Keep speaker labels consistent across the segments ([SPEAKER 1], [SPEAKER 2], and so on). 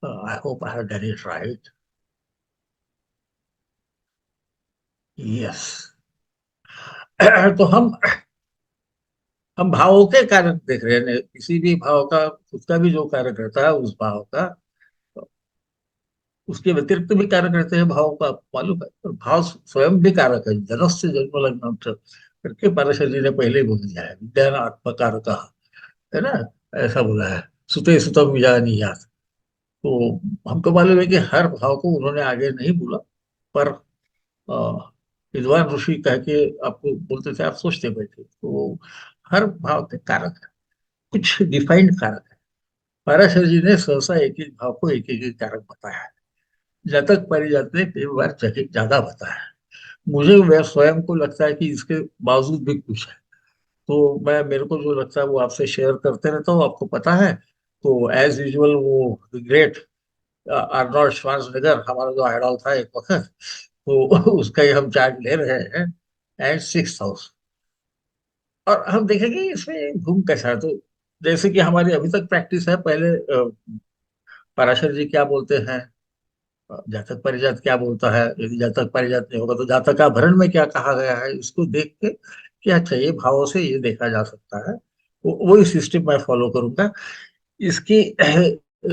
[SPEAKER 1] I hope I have done it right. Yes. तो हम भावों के कारक देख रहे हैं, किसी भी भाव का खुद का भी जो कारक रहता है उस भाव का, उसके व्यतिरिक्त भी कारक रहते हैं भाव का, आपको मालूम है। और भाव स्वयं भी कारक है। जनस्य जन्म लग्न करके पाराशर जी ने पहले ही बोल दिया है, विज्ञान आत्मकारक है ना, ऐसा बोला है। सुते सुतम जानीयात। तो हमको मालूम है कि हर भाव को उन्होंने आगे नहीं बोला, पर अ, विद्वान ऋषि कह के आपको बोलते थे, आप सोचते बैठे। तो हर भाव के कारक है, कुछ डिफाइंड कारक है। पाराशर जी ने सहसा एक एक भाव को एक एक कारक बताया है। जातक परिजात ने कई बार ज्यादा बताया है। मुझे वह स्वयं को लगता है कि इसके बावजूद भी कुछ है। तो मैं, मेरे को जो लगता है वो आपसे शेयर करते रहता हूँ, आपको पता है। तो एज यूजुअल वो ग्रेट आर्नोल्ड श्वार्ज़नेगर, हमारा जो आइडल था एक वक्त, तो उसका ही हम चार्ज ले रहे हैं। And 6 house. और हम देखेंगे इसमें घूम कैसा है। तो जैसे कि हमारी अभी तक प्रैक्टिस है, पहले पराशर जी क्या बोलते हैं, जातक परिजात क्या बोलता है, यदि जातक परिजात नहीं होगा तो जातक का भरण में क्या कहा गया है, इसको देख के कि अच्छा ये भावों से ये देखा जा सकता है। वही सिस्टम मैं फॉलो करूंगा। इसकी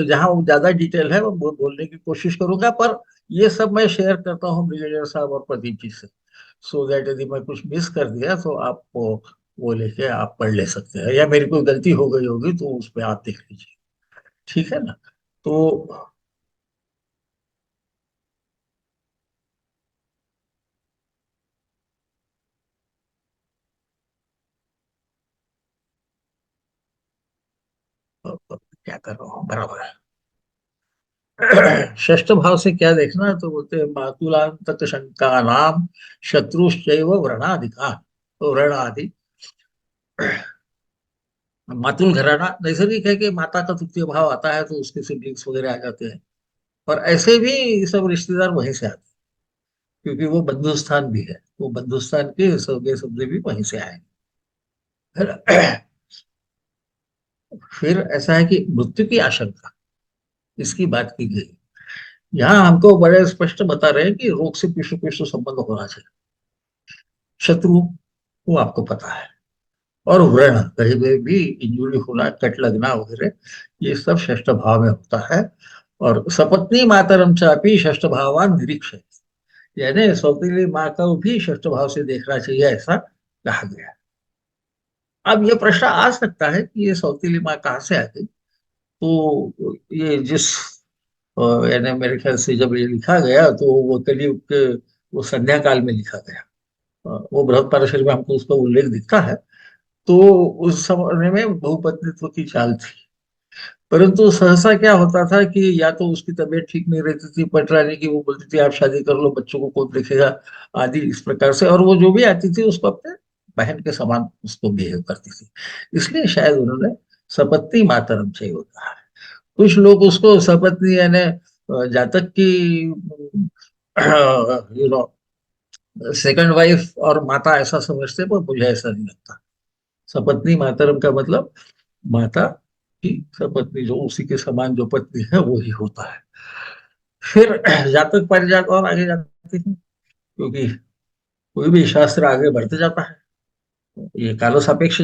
[SPEAKER 1] जहाँ ज्यादा डिटेल है वो बोलने की कोशिश करूंगा, पर ये सब मैं शेयर करता हूँ ब्रिगेडियर साहब और प्रदीप जी से। सो दैट यदि मैं कुछ मिस कर दिया तो आप वो लेके आप पढ़ ले सकते हैं, या मेरी कोई गलती हो गई होगी तो उस पे आप देख लीजिए। ठीक है ना। तो क्या कर रहा हूँ, बराबर है। षष्ठ भाव से क्या देखना है, तो बोलते हैं मातुलांतक शंका नाम शत्रुश्चैव व्रणाधिका। तो व्रण आदि, मातुल घराना नैसर्गिक है कि माता का तृतीय भाव आता है तो उसके सिबलिंग्स वगैरह आ जाते हैं। और ऐसे भी सब रिश्तेदार वहीं से आते हैं, क्योंकि वो बंधु स्थान भी है। वो बंधु स्थान के सौगे सब्जे भी वहीं से आएंगे, है ना? फिर ऐसा है कि मृत्यु की आशंका, इसकी बात की गई। यहाँ हमको बड़े स्पष्ट बता रहे हैं कि रोग से पृष्ठ पृष्ठ संबंध होना चाहिए। शत्रु, वो आपको पता है। और व्रण, कहीं पे भी इंजुरी होना, कट लगना वगैरह, ये सब षष्ठ भाव में होता है। और सपत्नी मातरम चापी षष्ठ भावान निरीक्ष, यानी सौतेली माँ को भी षष्ठ भाव से देखना चाहिए, ऐसा कहा गया है। अब ये प्रश्न आ सकता है कि ये सौतेली माँ कहाँ से आ गई। तो ये जिस यानी मेरे ख्याल से जब ये लिखा गया तो वो कलयुग के वो संध्या काल में लिखा गया। वो बृहद पाराशर में हमको उसका उल्लेख दिखता है। तो उस समय में बहुपत्नित्व की चाल थी। परंतु सहसा क्या होता था कि या तो उसकी तबीयत ठीक नहीं रहती थी पटरानी की, वो बोलती थी आप शादी कर लो, बच्चों को कौन देखेगा, आदि इस प्रकार से। और वो जो भी आती थी उसको अपने बहन के समान उसको बिहेव करती थी। इसलिए शायद उन्होंने सपत्नी मातरम चाहिए होता है। कुछ लोग उसको सपत्नी यानी जातक की यू नो सेकंड वाइफ और माता ऐसा समझते हैं, पर मुझे ऐसा नहीं लगता। सपत्नी मातरम का मतलब माता की सपत्नी, जो उसी के समान जो पत्नी है वो ही होता है। फिर जातक परिजात और आगे जाते हैं, क्योंकि कोई भी शास्त्र आगे बढ़ते जाता है। ये कालो सापेक्ष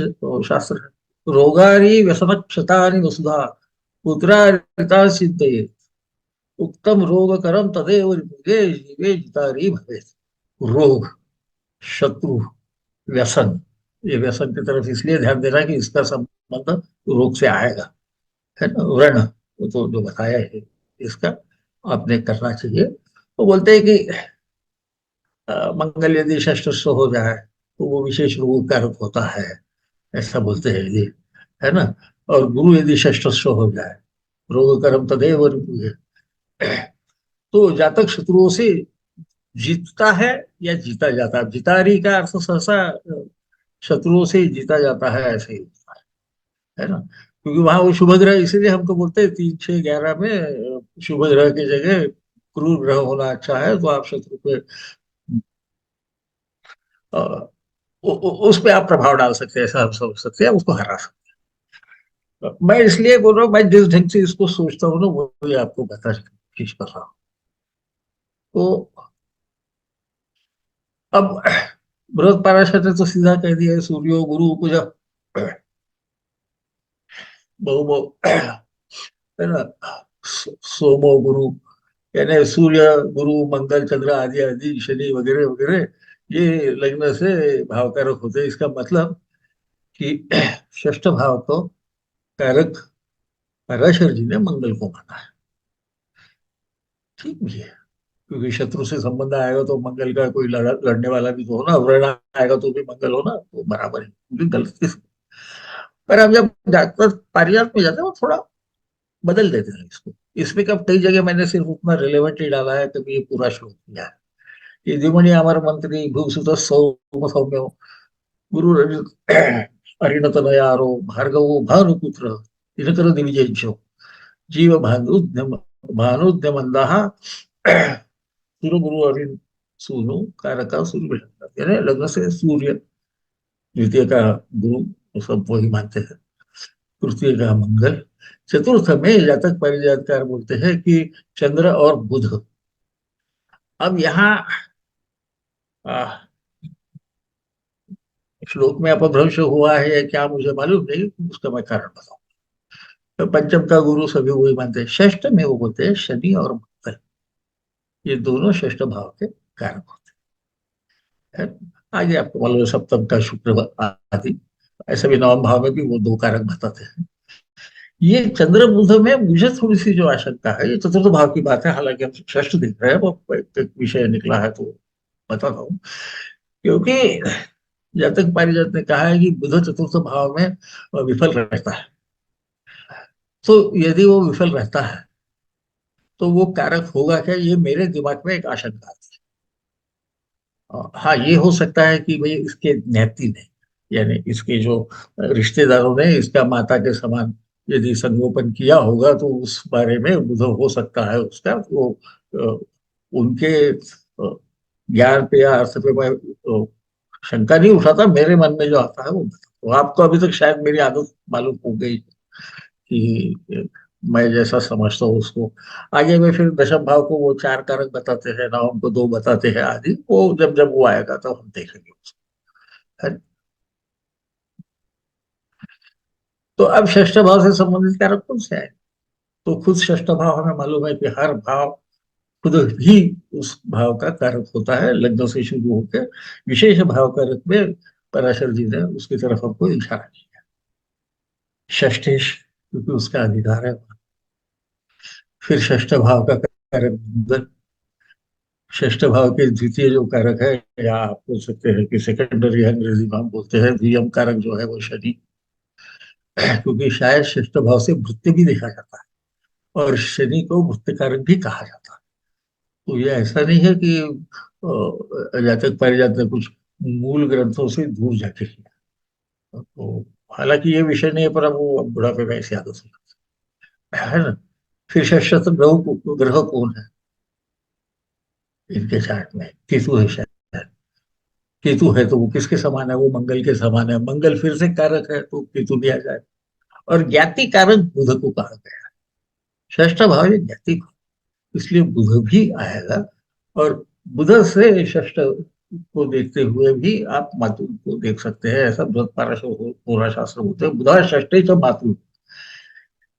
[SPEAKER 1] शास्त्र है। रोगारी व्यसन क्षतानि वसुधा पुत्रारिता चिंतित उत्तम रोग करम तदेव रिपुगे जीवे जितारी भवे। रोग, शत्रु, व्यसन, ये व्यसन की तरफ इसलिए ध्यान देना कि इसका संबंध रोग से आएगा, है ना। व्रण, वो तो जो बताया है इसका आपने करना चाहिए। वो बोलते हैं कि मंगल यदि षष्ठ हो जाए तो वो विशेष रोग कारक होता है, ऐसा बोलते हैं यदि, है ना। और गुरु यदि षष्ठ हो जाए रोग कर्म तदेव रिपुः। तो जातक शत्रुओं से जीतता है या जीता जाता है। जितारी का अर्थ सहसा शत्रुओं से जीता जाता है, ऐसे ही होता है ना। क्योंकि वहां वो शुभ ग्रह, इसीलिए हमको बोलते हैं 3 6 11 में शुभ ग्रह की जगह क्रूर ग्रह होना अच्छा है। तो आप शत्रु पे उस पे आप प्रभाव डाल सकते हैं, ऐसा हम समझ सकते हैं, उसको हरा सकते मैं इसलिए बोल रहा हूँ, मैं जिस ढंग से इसको सोचता हूँ ना वो आपको बता कोशिश कर रहा हूँ। तो अब बृहद पाराशर ने तो सीधा कह दिया सूर्यो गुरु पूजा बहु बहु, है ना, सोमो गुरु, यानी सूर्य, गुरु, मंगल, चंद्र आदि आदि, शनि वगैरह वगैरह, ये लग्न से भाव कारक होते हैं। इसका मतलब कि षष्ठ भाव को कारक पराशर जी ने मंगल को माना है। ठीक भी है, क्योंकि शत्रु से संबंध आएगा तो मंगल का कोई लड़ने वाला भी तो हो ना, वर्ण आएगा तो भी मंगल हो ना, तो बराबर है, क्योंकि गलत किस। पर हम जब जाकर पारिजात में जाते हैं वो थोड़ा बदल देते हैं इसको। इसमें कब कई जगह मैंने सिर्फ उतना रिलेवेंट ही डाला है, कभी ये पूरा श्लोक किया है कि द्विमणि अमर मंत्री भूसुत सौम सौम्यो गुरु अरिणतनयारो भार्गवो भानुपुत्र दिनकर दिविजेशो जीव भानुद्यमंदा सूर्य गुरु अरिण सूनु कारका सूर्य, यानी लग्न से सूर्य द्वितीय का गुरु, वो सब वही मानते हैं, तृतीय का मंगल, चतुर्थ में जातक परिजातकार बोलते हैं कि चंद्र और बुध। अब यहाँ श्लोक में अपभ्रंश हुआ है या क्या मुझे मालूम नहीं, उसका मैं कारण बताऊं। तो पंचम का गुरु सभी वही मानते हैं, षष्ठ में वो बोलते हैं शनि और मंगल, ये दोनों षष्ठ भाव के कारक होते हैं। आगे आपको मालूम है सप्तम का शुक्र आदि, ऐसे भी नवम भाव में भी वो दो कारक बताते हैं। ये चंद्र बुध में मुझे थोड़ी सी जो आशंका है, ये चतुर्थ भाव की बात है, हालांकि हम षष्ठ देख रहे हैं, वो एक विषय निकला है तो बताता हूँ। क्योंकि जातक पारिजात ने कहा है कि बुध चतुर्थ भाव में विफल रहता है, तो यदि वो विफल रहता है तो वो कारक होगा क्या, ये मेरे दिमाग में एक आशंका थी। हाँ, ये हो सकता है कि भाई इसके ज्ञाति ने, यानी इसके जो रिश्तेदारों ने इसका माता के समान यदि संगोपन किया होगा, तो उस बारे में बुध हो सकता है उसका वो अ, उनके ज्ञान पे या अर्थ पे मैं शंका नहीं उठाता, मेरे मन में जो आता है वो बताता हूँ। आपको अभी तक शायद मेरी आदत मालूम हो गई कि मैं जैसा समझता हूँ उसको। आगे में फिर दशम भाव को वो चार कारक बताते हैं, नवम को दो बताते हैं आदि, वो जब जब वो आएगा तो हम देखेंगे उसको, है। तो अब षष्ठ भाव से संबंधित कारक कौन से आए? तो खुद षष्ठ भाव हमें मालूम है कि हर भाव खुद ही उस भाव का कारक होता है, लग्न से शुरू होकर विशेष भाव कारक में पराशर जी ने उसकी तरफ हमको इशारा किया, षष्ठेश, क्योंकि उसका अधिकार है। फिर षष्ठ भाव का कारक, षष्ठ भाव के द्वितीय जो कारक है, या आप बोल सकते हैं कि सेकेंडरी अंग्रेजी में हम बोलते हैं द्वितीय कारक जो है वो शनि, क्योंकि शायद षष्ठ भाव से भृत्य भी देखा जाता है और शनि को भृत्य कारक भी कहा जाता है। तो ये ऐसा नहीं है कि जातक पारिजात ने कुछ मूल ग्रंथों से दूर जाके किया। तो हालांकि ये विषय नहीं है, पर अब वो बुढ़ापे में ऐसी आदत है ना। फिर षष्ठ ग्रह कौन है इनके चार्ट में? केतु है शायद। केतु है तो वो किसके समान है? वो मंगल के समान है, मंगल फिर से कारक है तो केतु भी आ जाए। और ज्ञाति कारक बुध को कहा गया है, षष्ठ भाव है ज्ञाति भाव, इसलिए बुध भी आएगा। और बुध से षष्ठ को देखते हुए भी आप मातुल को देख सकते हैं, ऐसा बृहद पाराशर पूरा शास्त्र बोलते हैं, बुधा षष्ठी च मातुल,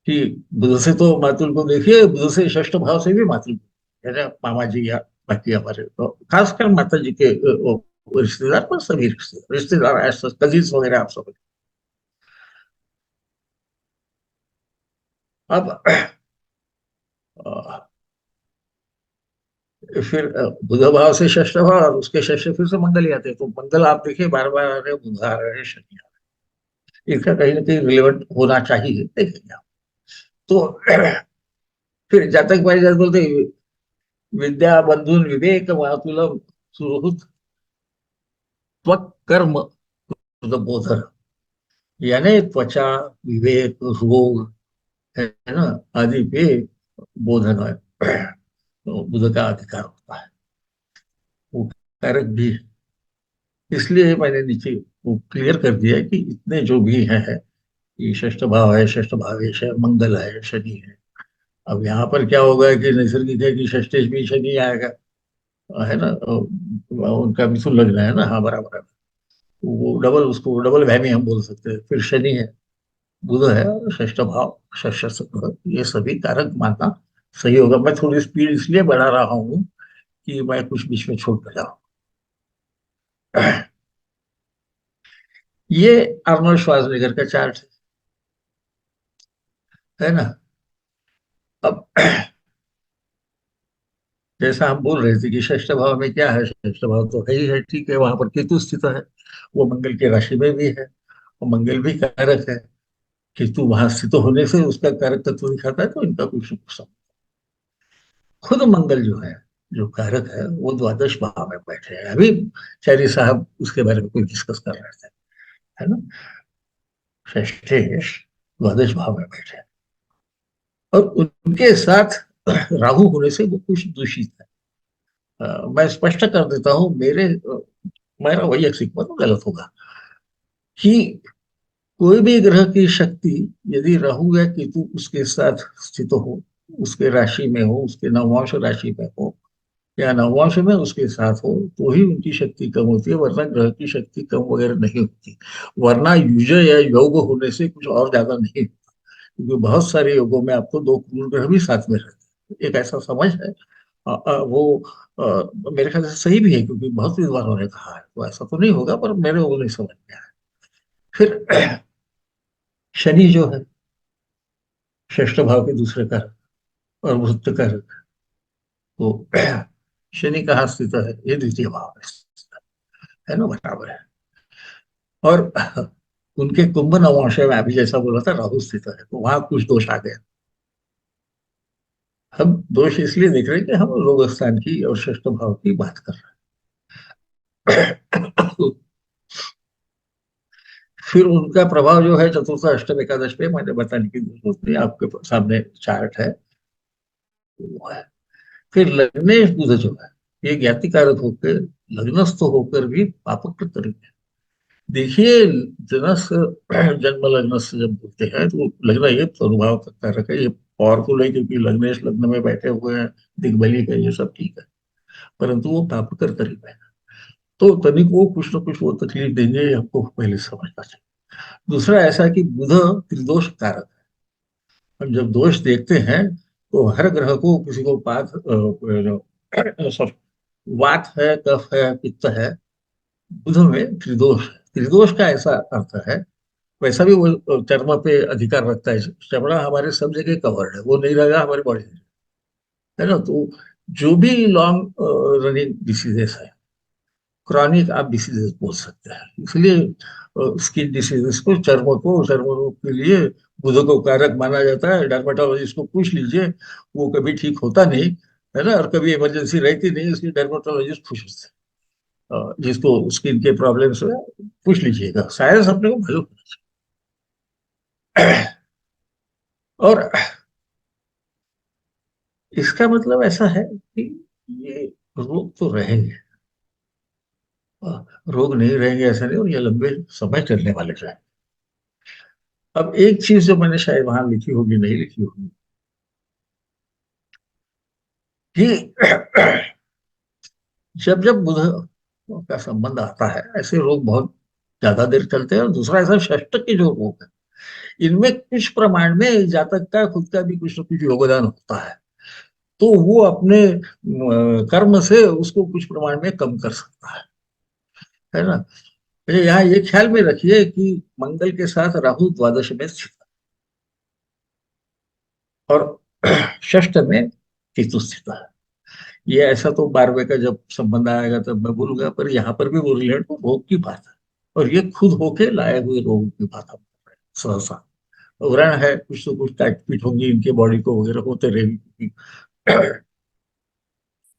[SPEAKER 1] कि बुध से तो मातुल को देखिए, बुध से षष्ठ भाव से भी मातुल को, है ना, मामा जी या बाकी हमारे तो खासकर माता जी के रिश्तेदार, पर सभी रिश्तेदार रिश्तेदार ऐसा कजीज वगैरह आप सब। अब अ, फिर बुध भाव से षष्ठ भाव और उसके षष्ठ फिर से मंगल ही आते हैं, तो मंगल आप देखिए बार बार आ रहे हैं, बुध आ रहे हैं, शनि आ रहे हैं, इसका कहीं ना कहीं रिलेवेंट होना चाहिए, देखेंगे आप। तो फिर जातक भाई जैसे बोलते हैं, विद्या बंधुन विवेक मातुलम सुहृत त्वक्कर्म बोधन, यानी त्वचा, विवेक, रोग, है ना, आदि पे बोधन है, तो बुध का अधिकार होता है, वो कारक भी है। इसलिए मैंने नीचे वो क्लियर कर दिया कि इतने जो भी हैं ये षष्ठ भाव है, षष्ठ भावेश है, मंगल है, शनि है। अब यहाँ पर क्या होगा कि नैसर्गिक है कि षष्ठेश भी शनि आएगा, है ना। उनका मिथुन लग्न है ना, हाँ बराबर है। वो डबल, उसको डबल वहमी हम बोल सकते हैं। फिर शनि है, बुध है, और षष्ठ भाव, षष्ठ, ये सभी कारक मानना सही होगा। मैं थोड़ी स्पीड इसलिए बढ़ा रहा हूँ कि मैं कुछ बीच में छूट न जाऊं। ये आर्नोल्ड श्वार्ज़नेगर का चार्ट है ना। अब जैसा हम बोल रहे थे कि षष्ठ भाव में क्या है, षष्ठ भाव तो है ही है, ठीक है, वहां पर केतु स्थित है, वो मंगल की राशि में भी है, और मंगल भी कारक है। केतु वहां स्थित होने से उसका कारक तत्व दिखाता है, तो इनका कुछ नुकसान। खुद मंगल जो है, जो कारक है, वो द्वादश भाव में बैठे हैं अभी। चारी साहब उसके बारे में कुछ डिस्कस कर रहे थे, है ना। षष्ठेश द्वादश भाव में बैठे हैं, और उनके साथ राहु होने से वो कुछ दूषित है। मैं स्पष्ट कर देता हूँ, मेरा वही एक तो गलत होगा कि कोई भी ग्रह की शक्ति, यदि राहु या केतु उसके साथ स्थित हो, उसके राशि में हो, उसके नवांश राशि में हो, या नवांश में उसके साथ हो, तो ही उनकी शक्ति कम होती है, वरना ग्रह की शक्ति कम वगैरह नहीं होती। वरना युज या योग होने से कुछ और ज्यादा नहीं होता, क्योंकि बहुत सारे योगों में आपको दो क्रूर ग्रह भी साथ में रहते हैं, एक ऐसा समझ है। वो मेरे ख्याल से सही भी है, क्योंकि बहुत विद्वानों ने कहा है, तो ऐसा तो नहीं होगा, पर मेरे वो नहीं समझ में आया। फिर शनि जो है, षष्ठ भाव के दूसरे कारक और वृत्त कारक, तो शनि कहाँ स्थित है, ये द्वितीय भाव में स्थित है ना, बराबर है। और उनके कुंभ नवांश में अभी जैसा बोला था राहु स्थित है, तो वहां कुछ दोष आ गए। हम दोष इसलिए देख रहे हैं कि हम रोग स्थान की और षष्ठ भाव की बात कर रहे हैं। फिर उनका प्रभाव जो है चतुर्थ अष्टम एकादश पे, मैंने बताने की जरूरत नहीं, आपके सामने चार्ट है, वो है। फिर लग्नेश बुध जो है, ये ज्ञाति कारक होकर, लग्नस्थ होकर भी पापक तरीके। देखिए, जनस जन्म लग्न से जब बोलते हैं, तो लग्न ये प्रभाव का कारक है, ये पावरफुल है, क्योंकि लग्नेश लग्न में बैठे हुए हैं, दिग्बली का, ये सब ठीक है, परंतु वो पापकर तरीक है। तो तनिक वो कुछ ना कुछ वो तकलीफ देंगे, ये हमको पहले समझना चाहिए। दूसरा ऐसा कि बुध त्रिदोष कारक है। हम जब दोष देखते हैं, तो हर ग्रह को, किसी को सॉरी, वात है, कफ है, पित्त है, बुध में त्रिदोष है। त्रिदोष का ऐसा अर्थ है, वैसा भी वो चर्म पे अधिकार रखता है। चमड़ा हमारे सब जगह कवर्ड है, वो नहीं रहेगा हमारी बॉडी में, है ना। तो जो भी लॉन्ग रनिंग डिसीजेस है, क्रॉनिक आप डिसीजेस बोल सकते हैं, इसलिए स्किन डिसीजेस को, चर्म रोग के लिए बुध को कारक माना जाता है। डर्मेटोलॉजिस्ट को पूछ लीजिए, वो कभी ठीक होता नहीं, है ना, और कभी इमरजेंसी रहती नहीं, इसलिए डर्मेटोलॉजिस्ट पूछते हैं। जिसको स्किन के प्रॉब्लम्स है, पूछ लीजिएगा, साइंस अपने को मालूम है। और इसका मतलब ऐसा है कि ये रोग तो रहेंगे, रोग नहीं रहेंगे ऐसा नहीं, और ये लंबे समय चलने वाले हैं। अब एक चीज जो मैंने शायद वहां लिखी होगी, नहीं लिखी होगी, कि जब जब बुध का संबंध आता है, ऐसे रोग बहुत ज्यादा देर चलते हैं। और दूसरा ऐसा, षष्ठ के जो रोग है, इनमें कुछ प्रमाण में जातक का खुद का भी कुछ न कुछ योगदान होता है, तो वो अपने कर्म से उसको कुछ प्रमाण में कम कर सकता है ना। यहाँ ये ख्याल में रखिए कि मंगल के साथ राहु द्वादश में स्थित है, और षष्ठ में केतु स्थित है। ये ऐसा तो 12वें का जब संबंध आएगा तब मैं बोलूंगा, पर यहाँ पर भी वो रिलेट तो रोग की बात है, और ये खुद होके लाए हुए रोग की बात हम कर रहे हैं सहसा। व्रण है, कुछ तो कुछ काट पीट होंगी इनके बॉडी को वगैरह, होते रहेगी, क्योंकि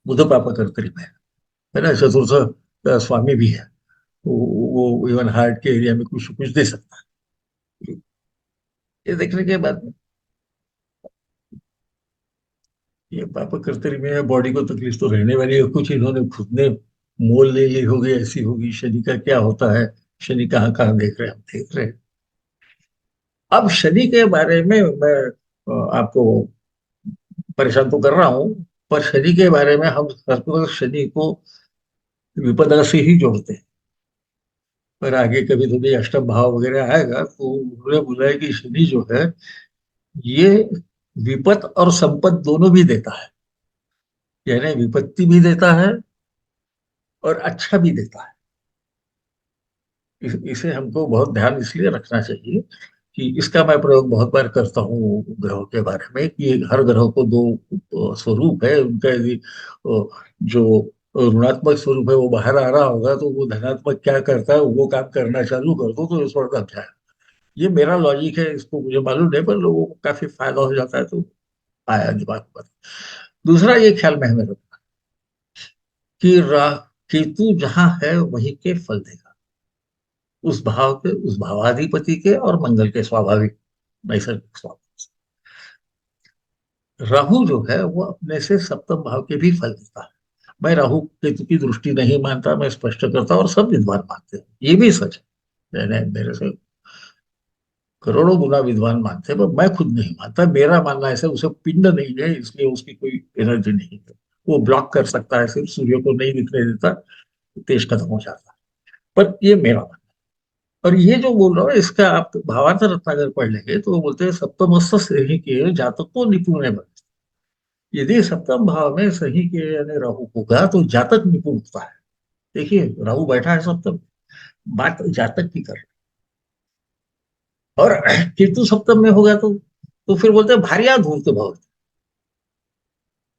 [SPEAKER 1] बुध पापा कर्तरी में है ना, चतुर्थ का स्वामी भी है, वो इवन हार्ट के एरिया में कुछ कुछ दे सकता है। ये देखने के बाद ये पापा कर्तरी में बॉडी को तकलीफ तो रहने वाली है, कुछ इन्होंने खुद ने मोल ले ली होगी, ऐसी होगी। शनि का क्या होता है, शनि कहाँ कहाँ देख रहे हैं, हम देख रहे हैं। अब शनि के बारे में मैं आपको परेशान तो कर रहा हूं, पर शनि के बारे में हम हर वक्त शनि को विपदा से ही जोड़ते हैं। पर आगे कभी कभी अष्टम भाव वगैरह आएगा तो उन्होंने बोला है कि शनि जो है ये विपत और संपत दोनों भी देता है। यानी विपत्ति भी देता है और अच्छा भी देता है। इसे हमको बहुत ध्यान इसलिए रखना चाहिए कि इसका मैं प्रयोग बहुत बार करता हूँ ग्रहों के बारे में कि हर ग्रह को दो स्वरूप है उनका। यदि जो ऋणात्मक स्वरूप है वो बाहर आ रहा होगा तो वो धनात्मक क्या करता है वो काम करना चालू कर दो तो इस वक्त अच्छा है। ये मेरा लॉजिक है, इसको मुझे मालूम नहीं पर लोगों को काफी फायदा हो जाता है तो आया दिमाग पर। दूसरा ये ख्याल में हमें रखना कि राह केतु जहां है वहीं के फल देगा, उस भाव के, उस भावाधिपति के और मंगल के स्वाभाविक नैसर्गिक स्वभाव से। राहु जो है वो अपने से सप्तम भाव के भी फल देता है। मैं राहु केतु की दृष्टि नहीं मानता, मैं स्पष्ट करता और सब विद्वान मानते हैं, ये भी सच है। मैंने मेरे से करोड़ों गुना विद्वान मानते हैं पर मैं खुद नहीं मानता। मेरा मानना ऐसा, उसे पिंड नहीं है इसलिए उसकी कोई एनर्जी नहीं है। वो ब्लॉक कर सकता है, सिर्फ सूर्य को नहीं दिखने देता, तेज खत्म हो जाता है। पर ये मेरा मानना है। और ये जो बोल रहा हूँ इसका आप भावार्थ रत्नाकर पढ़ लेंगे तो वो बोलते हैं सप्तमस्थ सही के जातक को निपुण है बने। यदि सप्तम भाव में सही के यानी राहु होगा तो जातक निपुण होता है। देखिए राहु बैठा है सप्तम, बात जातक की कर। और केतु सप्तम में होगा तो फिर बोलते हैं भारिया धूर्त भाव।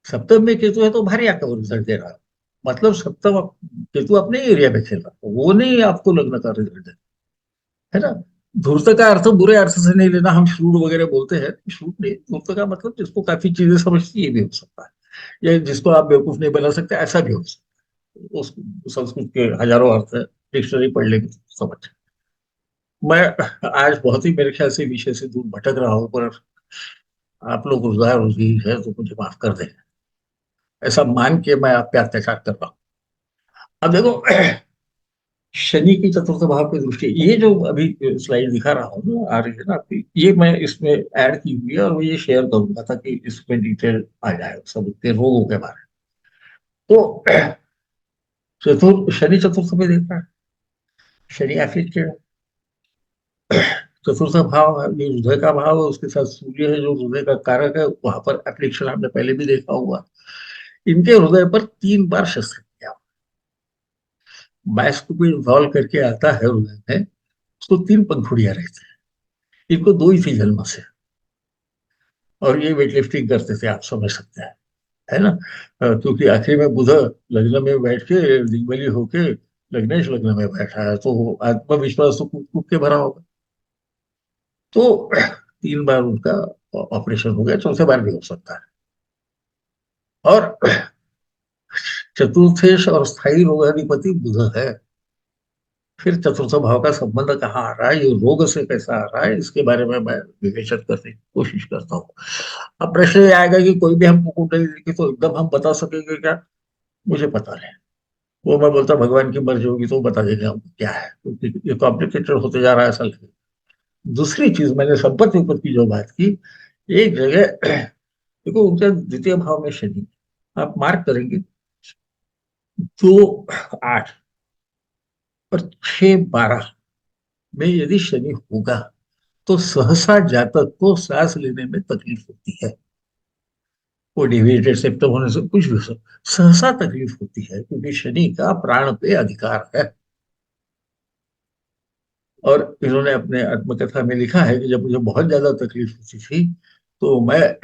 [SPEAKER 1] सप्तम में केतु है तो भारिया का रिजल्ट दे रहा है। मतलब सप्तम केतु अपने एरिया में खेल रहा है, वो नहीं आपको लग्न का रिजल्ट दे, है ना। धूर्त का अर्थ बुरे अर्थ से नहीं लेना, हम श्रूड वगैरह बोलते हैं, श्रूड नहीं, धूर्त का मतलब जिसको काफी चीजें समझती ये भी हो सकता है, या जिसको आप बेवकूफ नहीं बना सकते ऐसा भी हो सकता है। उस संस्कृत के हजारों अर्थ है, डिक्शनरी पढ़ लेंगे तो समझ। मैं आज बहुत ही मेरे ख्याल से विषय से दूर भटक रहा हूँ, पर आप लोग रोजगार रोजी है तो मुझे माफ कर दें, ऐसा मान के मैं आप पे अत्याचार कर रहा हूँ। अब देखो शनि की चतुर्थ भाव की दृष्टि, ये जो अभी स्लाइड दिखा रहा हूँ ना, आ रही है ना आपकी, ये मैं इसमें ऐड की हुई है और वो ये शेयर करूंगा ताकि इसमें डिटेल आ जाए सब के रोगों के बारे में। तो शनि चतुर्थ में देखा है, शनि एफिट के चतुर्थ भाव है, ये हृदय का भाव है, उसके साथ सूर्य है जो हृदय का कारक है, वहां पर एप्लीकेशन आपने पहले भी देखा हुआ। इनके हृदय पर 3 बार शस्त्र किया, बायस्कोपी इन्वॉल्व करके आता है हृदय में, उसको 3 पंखुड़ियां रहती है। इनको दो ही थी जन्म से, और ये वेट लिफ्टिंग करते थे, आप समझ सकते हैं, है ना। क्योंकि आखिर में बुध लग्न में बैठ के दिग्बली होके लग्नेश लग्न में बैठा है तो आत्मविश्वास तो कूट कूट के भरा होगा। तो 3 बार उनका ऑपरेशन हो गया, चौथे बार भी हो सकता है। और चतुर्थेश और स्थायी रोगाधिपति बुध है। फिर चतुर्थ भाव का संबंध कहाँ आ रहा है, ये रोग से कैसा आ रहा है, इसके बारे में मैं विवेचन करने की कोशिश करता हूँ। अब प्रश्न ये आएगा कि कोई भी हमको कुंडली लिखी तो एकदम हम बता सकेंगे क्या? मुझे पता नहीं। वो मैं बोलता भगवान की मर्जी होगी तो बता देंगे हमको क्या है, क्योंकि ये कॉम्प्लिकेटेड होते जा रहा है असल में। दूसरी चीज, मैंने संपत्ति विपत्ति की जो बात की, एक जगह देखो उनके द्वितीय भाव में शनि, आप मार्क करेंगे 2, 8 और 6, 12 में यदि शनि होगा तो सहसा जातक को सांस लेने में तकलीफ होती है। वो डिविएटेड सेप्टम होने से कुछ भी हो सहसा तकलीफ होती है, क्योंकि शनि का प्राण पे अधिकार है। और इन्होंने अपने आत्मकथा में लिखा है कि जब मुझे बहुत ज्यादा तकलीफ होती थी तो मैं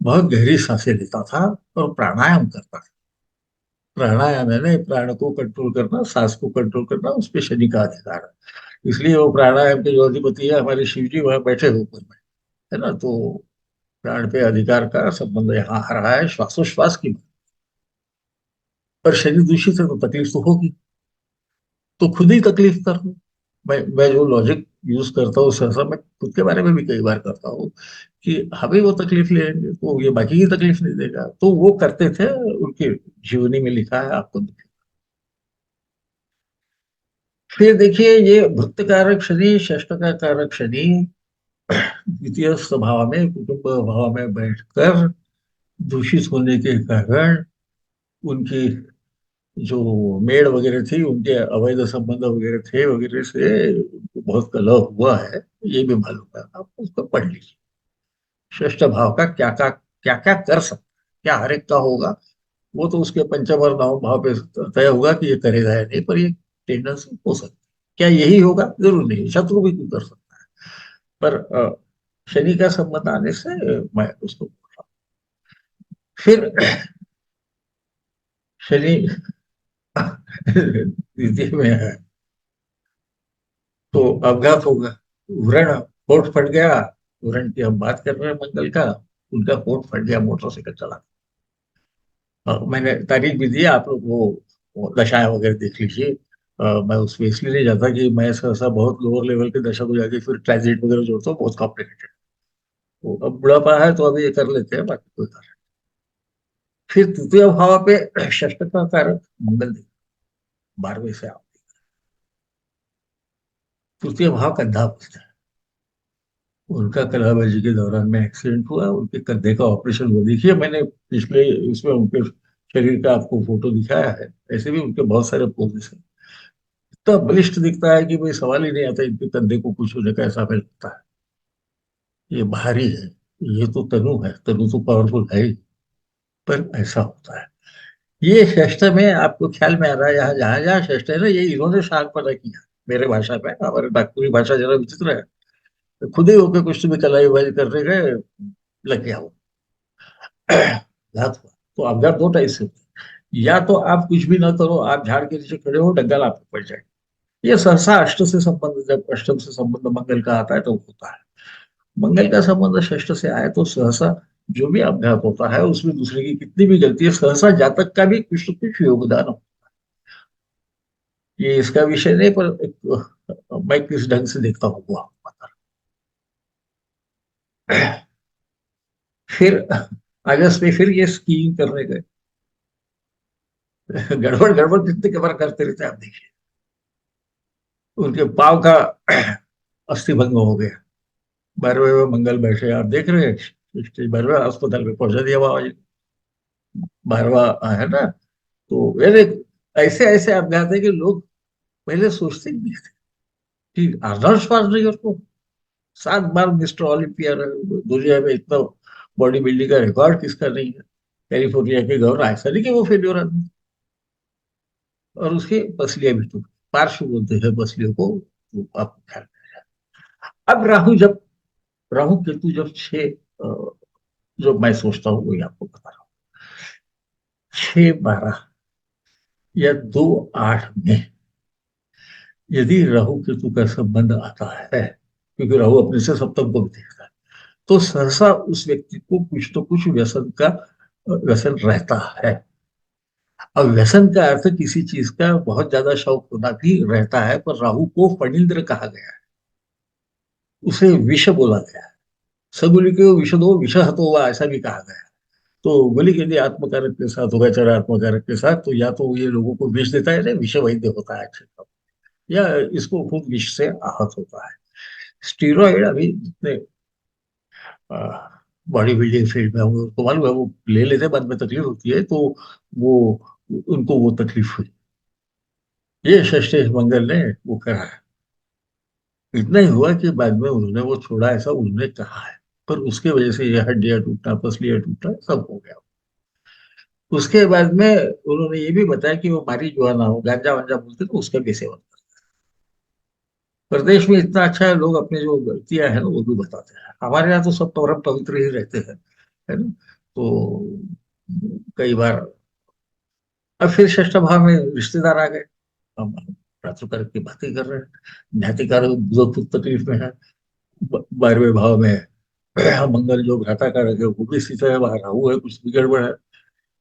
[SPEAKER 1] बहुत गहरी सांसें लेता था और प्राणायाम करता था। प्राणायाम है ना, प्राण को कंट्रोल करना, सांस को कंट्रोल करना, उस पर शनि का अधिकार है। इसलिए वो प्राणायाम के जो अधिपति है हमारे शिव जी वहां बैठे हुए ऊपर में, है ना। तो प्राण पे अधिकार का संबंध यहाँ आ रहा है श्वासोश्वास की। पर शरीर दूषित है तो तकलीफ तो होगी, तो खुद ही तकलीफ कर लो। मैं जो लॉजिक यूज करता हूँ सहसा, मैं खुद के बारे में भी कई बार करता हूँ कि हमें वो तकलीफ लेंगे तो ये बाकी की तकलीफ नहीं देगा, तो वो करते थे, उनकी जीवनी में लिखा है, आपको दिखे। फिर देखिए ये भक्त कारक शनि, षष्ठ का कारक शनि, द्वितीय स्वभाव में, कुटुंब भाव में बैठकर दूषित होने के कारण उनकी जो मेड़ वगैरह थी, उनके अवैध संबंध वगैरह थे वगैरह से बहुत कलह हुआ है, ये भी मालूम है। आप उसको पढ़ लीजिए। षष्ठ भाव का क्या क्या कर सकता है, क्या हर एक का होगा, वो तो उसके पंचम और नवम भाव पे तय होगा कि ये करेगा या नहीं, पर ये टेंडेंसी हो सकती है। क्या यही होगा? जरूर नहीं, शत्रु भी कुछ कर सकता है। पर शनि का संबंध आने से मैं उसको बोल रहा हूँ। फिर शनि द्वितीय में है, तो अवघात होगा। व्रण, होठ फट गया। व्रण की हम बात कर रहे हैं मंगल का, उनका होठ फट गया मोटरसाइकिल चला। मैंने तारीख भी दी है, आप लोग वो दशाएं वगैरह देख लीजिए। मैं उसमें इसलिए नहीं जाता कि मैं ऐसा बहुत लोअर लेवल के दशा को जाके फिर ट्रांजिट वगैरह जोड़ता हूँ, बहुत कॉम्प्लिकेटेड। तो अब बुढ़ापा है तो अभी ये कर लेते हैं, बाकी कोई कारण। फिर तृतीय भाव पे षष्ठ का कारक मंगल देव, 12वें से आप। तृतीय भाव कंधा बसता है। उनका कलाबाजी के दौरान में एक्सीडेंट हुआ, उनके कंधे का ऑपरेशन हुआ। देखिए, मैंने पिछले इसमें उनके शरीर का आपको फोटो दिखाया है। ऐसे भी उनके बहुत सारे पोजेस हैं। इतना बलिष्ठ दिखता है कि भाई सवाल ही नहीं आता इनके कंधे को कुछ होने का। ऐसा फील लगता है ये भारी है। ये तो तनु है, तनु तो पावरफुल है ही, पर ऐसा होता है। ये षष्ठ में आपको ख्याल में आ रहा है, यहाँ जहां जहां षष्ठ है ना, ये इन्होंने शार्पणा किया। मेरे भाषा में, हमारे नागपुरी भाषा जरा विचित्र है। तो खुद ही होके कुछ भी कलाई वाई करने गए, लग गया वो। घात हुआ। तो अपघात दो टाइप से होते हैं। या तो आप कुछ भी ना करो, आप झाड़ के नीचे खड़े हो, डंगल आपको पड़ जाए। ये सहसा अष्ट से संबंध, जब अष्टम से संबंध मंगल का आता है तो होता है। मंगल का संबंध षष्ठ से आए तो सहसा जो भी अपघात होता है उसमें दूसरे की कितनी भी गलती है, सहसा जातक का भी कुछ न कुछ योगदान हो। ये इसका विषय नहीं, पर मैं किस ढंग से देखता हूँ वो आपको बता रहा हूं। फिर अगस्त में फिर ये स्कीइंग करने गए। गड़बड़ गड़बड़ कितने के बार करते रहते हैं आप देखिए। उनके पाव का अस्थि भंग हो गया। 12वें में मंगल बैठे, आप देख रहे हैं। 12वें अस्पताल में पहुंचा दिया बाबा जी। 12वां है ना। तो यानी ऐसे ऐसे अपघात है कि लोग पहले सोचते ही नहीं थे कि आर्नल्ड श्वार्ज़नेगर को 7 बार मिस्टर ओलंपिया रहे, दुनिया में इतना बॉडी बिल्डिंग का रिकॉर्ड किसका नहीं है। कैलिफोर्निया के गवर्नर, ऐसा नहीं कि वो फेल्योर आदमी। और उसकी पसलियां भी टूट, पार्श्व बोलते हैं पसलियों को। तो आपको ख्याल। अब राहु केतु जब 6, जो मैं सोचता हूँ वही आपको बता रहा हूँ। 6/12 या 2/8 में यदि राहु केतु का संबंध आता है, क्योंकि राहु अपने से सप्तम को भी देखता है, तो सहसा उस व्यक्ति को कुछ तो कुछ व्यसन रहता है। अब व्यसन का अर्थ किसी चीज का बहुत ज्यादा शौक होना भी रहता है, पर राहु को फणींद्र कहा गया है। उसे विष बोला गया है। सगुली के विष दो, विष हतो हुआ, ऐसा भी कहा गया है। तो बोली कि यदि आत्मकारक के साथ होगा, चाहे आत्मकारक के साथ, तो या तो ये लोगों को विष देता है, विष वैद्य होता है अच्छे का, या इसको खुद विष से आहत होता है। स्टीरॉइड अभी जितने बॉडी बिल्डिंग फील्ड में होंगे उसको मालूम है, वो ले लेते हैं, बाद में तकलीफ होती है। तो वो उनको वो तकलीफ हुई। ये षष्ठ मंगल ने वो करा है। इतना ही हुआ कि बाद में उन्होंने वो छोड़ा, ऐसा उन्होंने कहा है। पर उसके वजह से ये हड्डियां टूटना, पसलियां टूटना सब हो गया। उसके बाद में उन्होंने ये भी बताया कि वो मारी जुआ ना हो, गांजा वांजा बोलते तो उसका भी सेवन कर। प्रदेश में इतना अच्छा है, लोग अपनी जो गलतियां हैं ना वो भी बताते हैं। हमारे यहाँ तो सब परम पवित्र ही रहते हैं, है ना। तो कई बार, अब फिर षष्ठ भाव में रिश्तेदार आ गए। हम रात्रिकार की बातें कर रहे हैं, ज्ञातिकार जो खुद तकलीफ में है। 12वें भाव में मंगल जो घाटा कारक है वो भी स्थित है, वहां राहु है, कुछ भी गड़बड़ है।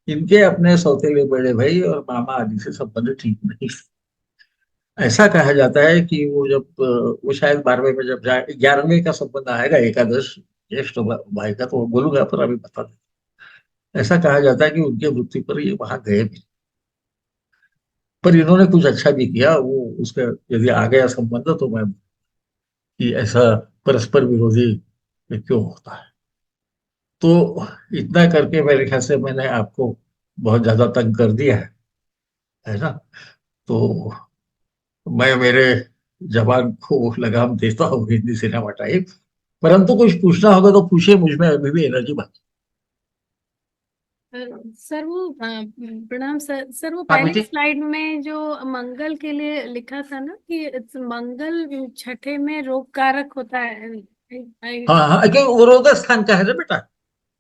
[SPEAKER 1] इनके अपने सौतेले बड़े भाई और मामा आदि से संबंध ठीक नहीं। ऐसा कहा जाता है कि वो जब वो शायद 12वें में जब जाए, 11वें का संबंध आएगा एकादश ज्येष्ठ भाई का, तो बोलूंगा, पर अभी बता दें। ऐसा कहा जाता है कि उनके मृत्यु पर ये वहां गए भी, पर इन्होंने कुछ अच्छा भी किया। वो उसका यदि आ गया संबंध तो मैं कि ऐसा परस्पर विरोधी ये क्यों होता है? तो इतना करके मेरे ख्याल से मैंने आपको बहुत ज्यादा तंग कर दिया है ना? तो मैं मेरे जवान को लगाम देता हूँ हिंदी सिनेमा टाइप। परंतु कुछ पूछना होगा तो पूछिए, मुझ में अभी भी एनर्जी बाकी।
[SPEAKER 2] अ, सर वो प्रणाम सर। सर वो
[SPEAKER 1] हाँ
[SPEAKER 2] पहले
[SPEAKER 1] पूछिए।
[SPEAKER 2] स्लाइड में जो मंगल के लिए लिखा था ना कि मंगल छठे में रोग कारक होता है।
[SPEAKER 1] हाँ हाँ, क्यों वो रोग स्थान का है ना बेटा?